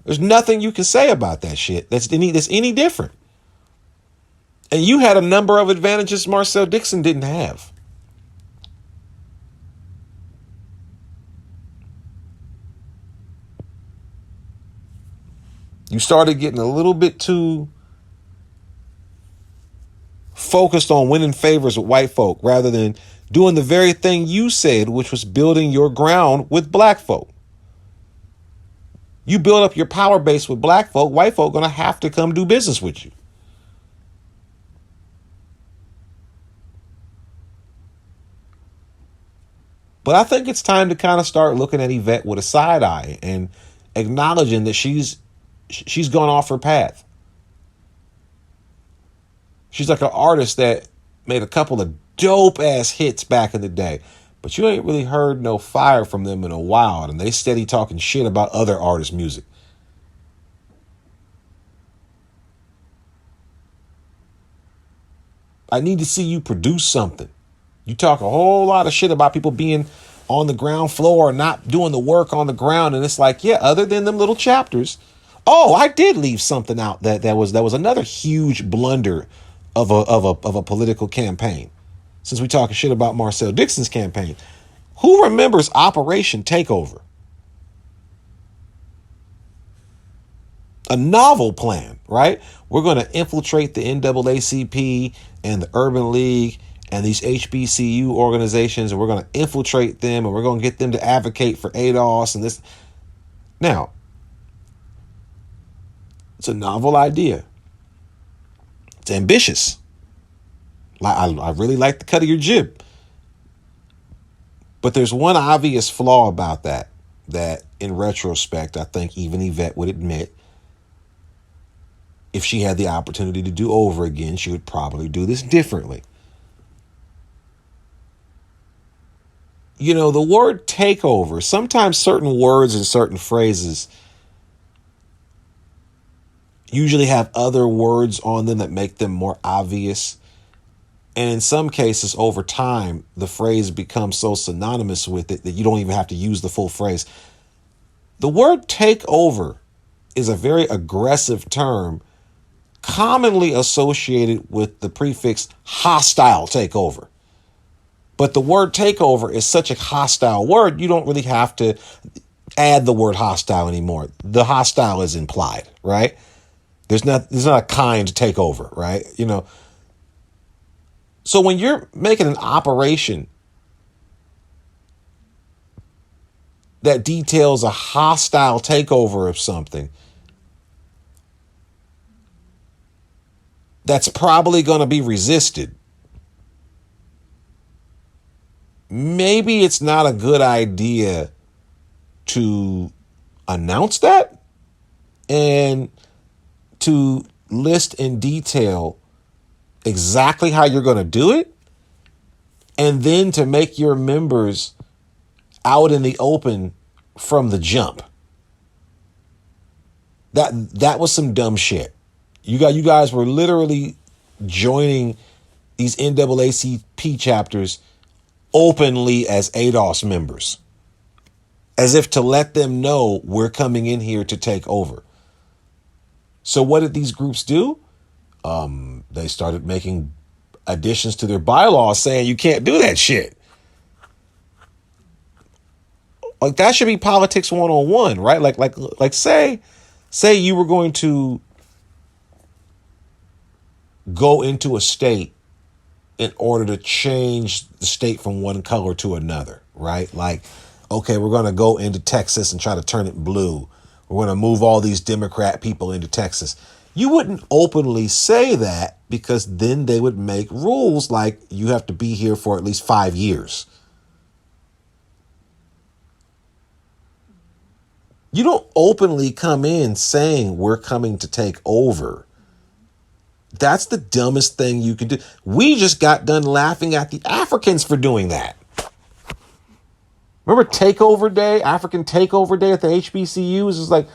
There's nothing you can say about that shit that's any different. And you had a number of advantages Marcel Dixon didn't have. You started getting a little bit too focused on winning favors with white folk rather than doing the very thing you said, which was building your ground with black folk. You build up your power base with black folk, white folk gonna have to come do business with you. But I think it's time to kind of start looking at Yvette with a side eye and acknowledging that she's gone off her path. She's like an artist that made a couple of dope ass hits back in the day, but you ain't really heard no fire from them in a while, and they steady talking shit about other artists' music. I need to see you produce something. You talk a whole lot of shit about people being on the ground floor or not doing the work on the ground, and it's like, yeah, other than them little chapters. Oh, I did leave something out that was another huge blunder of a political campaign. Since we talking shit about Marcel Dixon's campaign, who remembers Operation Takeover? A novel plan, right? We're going to infiltrate the NAACP and the Urban League and these HBCU organizations, and we're going to infiltrate them, and we're going to get them to advocate for ADOS and this. Now, it's a novel idea. It's ambitious. I really like the cut of your jib. But there's one obvious flaw about that in retrospect, I think even Yvette would admit, if she had the opportunity to do over again, she would probably do this differently. You know, the word takeover, sometimes certain words and certain phrases usually have other words on them that make them more obvious. And in some cases, over time, the phrase becomes so synonymous with it that you don't even have to use the full phrase. The word takeover is a very aggressive term commonly associated with the prefix hostile takeover. But the word takeover is such a hostile word, you don't really have to add the word hostile anymore. The hostile is implied, right? There's not a kind takeover, right? You know. So when you're making an operation that details a hostile takeover of something, that's probably going to be resisted. Maybe it's not a good idea to announce that and to list in detail exactly how you're going to do it, and then to make your members out in the open from the jump. That was some dumb shit. You guys were literally joining these NAACP chapters openly as ADOS members, as if to let them know we're coming in here to take over. So what did these groups do? They started making additions to their bylaws saying you can't do that shit. Like, that should be politics 101, right? Like say you were going to go into a state in order to change the state from one color to another, right? Like, okay, we're going to go into Texas and try to turn it blue. We're going to move all these Democrat people into Texas. You wouldn't openly say that because then they would make rules like you have to be here for at least 5 years. You don't openly come in saying we're coming to take over. That's the dumbest thing you can do. We just got done laughing at the Africans for doing that. Remember Takeover Day, African Takeover Day at the HBCUs? It was like,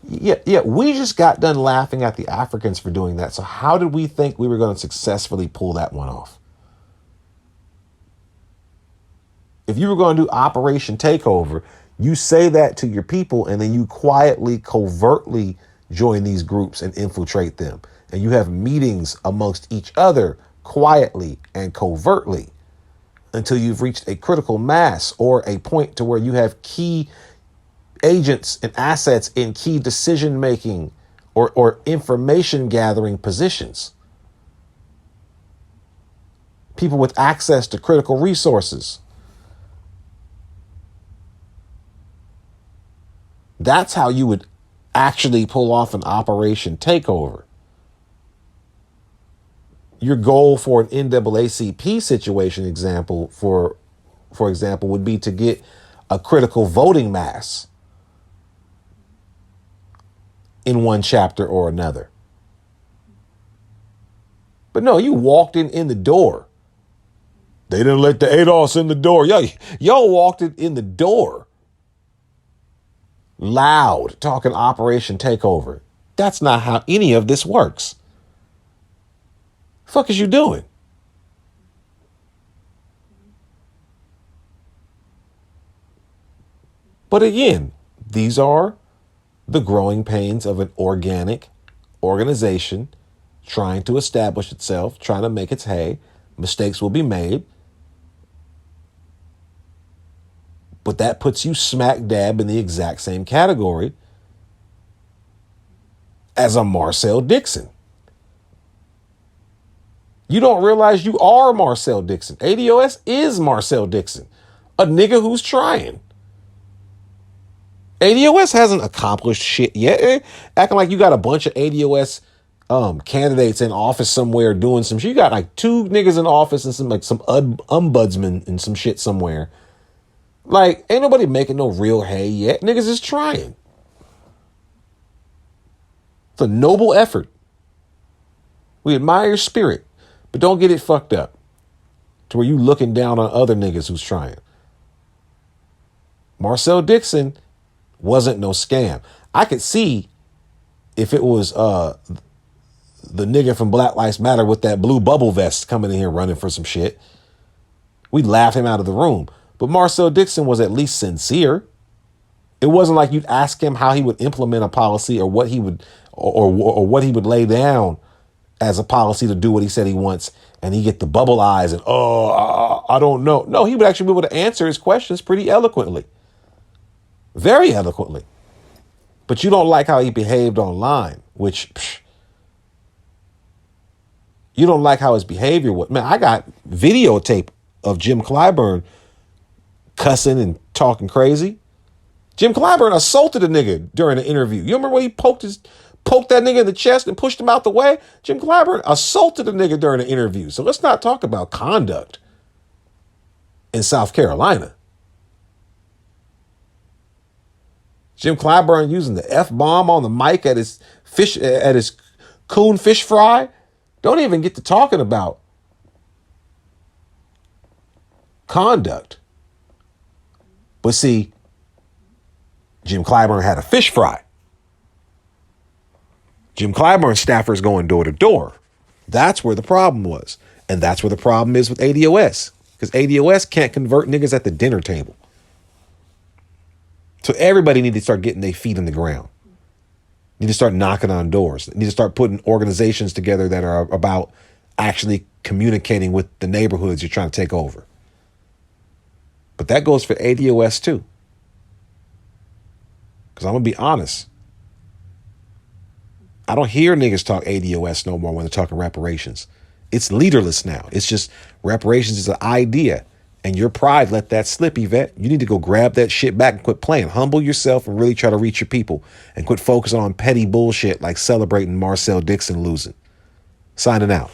yeah, we just got done laughing at the Africans for doing that. So how did we think we were going to successfully pull that one off? If you were going to do Operation Takeover, you say that to your people and then you quietly, covertly join these groups and infiltrate them. And you have meetings amongst each other quietly and covertly until you've reached a critical mass or a point to where you have key agents and assets in key decision making or information gathering positions. People with access to critical resources. That's how you would actually pull off an Operation Takeover. Your goal for an NAACP situation for example, would be to get a critical voting mass in one chapter or another. But no, you walked in the door. They didn't let the ADOS in the door. Y'all walked in the door. Loud, talking Operation Takeover. That's not how any of this works. Fuck is you doing? But again, these are the growing pains of an organic organization trying to establish itself, trying to make its hay. Mistakes will be made. But that puts you smack dab in the exact same category as a Marcel Dixon. You don't realize you are Marcel Dixon. ADOS is Marcel Dixon, a nigga who's trying. ADOS hasn't accomplished shit yet. Acting like you got a bunch of ADOS candidates in office somewhere doing some shit. You got like 2 niggas in office and some ombudsman and some shit somewhere. Like, ain't nobody making no real hay yet. Niggas is trying. It's a noble effort. We admire your spirit, but don't get it fucked up to where you looking down on other niggas who's trying. Marcel Dixon wasn't no scam. I could see if it was the nigga from Black Lives Matter with that blue bubble vest coming in here running for some shit. We'd laugh him out of the room. But Marcel Dixon was at least sincere. It wasn't like you'd ask him how he would implement a policy or what he would or what he would lay down as a policy to do what he said he wants, and he get the bubble eyes and I don't know. No, he would actually be able to answer his questions pretty eloquently, very eloquently. But you don't like how he behaved online, which you don't like how his behavior was. Man, I got videotape of Jim Clyburn cussing and talking crazy. Jim Clyburn assaulted a nigga during an interview. You remember when he poked that nigga in the chest and pushed him out the way? Jim Clyburn assaulted a nigga during an interview. So let's not talk about conduct in South Carolina. Jim Clyburn using the F-bomb on the mic at his coon fish fry. Don't even get to talking about conduct. But see, Jim Clyburn had a fish fry. Jim Clyburn's staffers going door to door. That's where the problem was. And that's where the problem is with ADOS. Because ADOS can't convert niggas at the dinner table. So everybody needs to start getting their feet in the ground. Need to start knocking on doors. Need to start putting organizations together that are about actually communicating with the neighborhoods you're trying to take over. But that goes for ADOS too. Because I'm going to be honest. I don't hear niggas talk ADOS no more when they're talking reparations. It's leaderless now. It's just reparations is an idea. And your pride let that slip, Yvette. You need to go grab that shit back and quit playing. Humble yourself and really try to reach your people. And quit focusing on petty bullshit like celebrating Marcel Dixon losing. Signing out.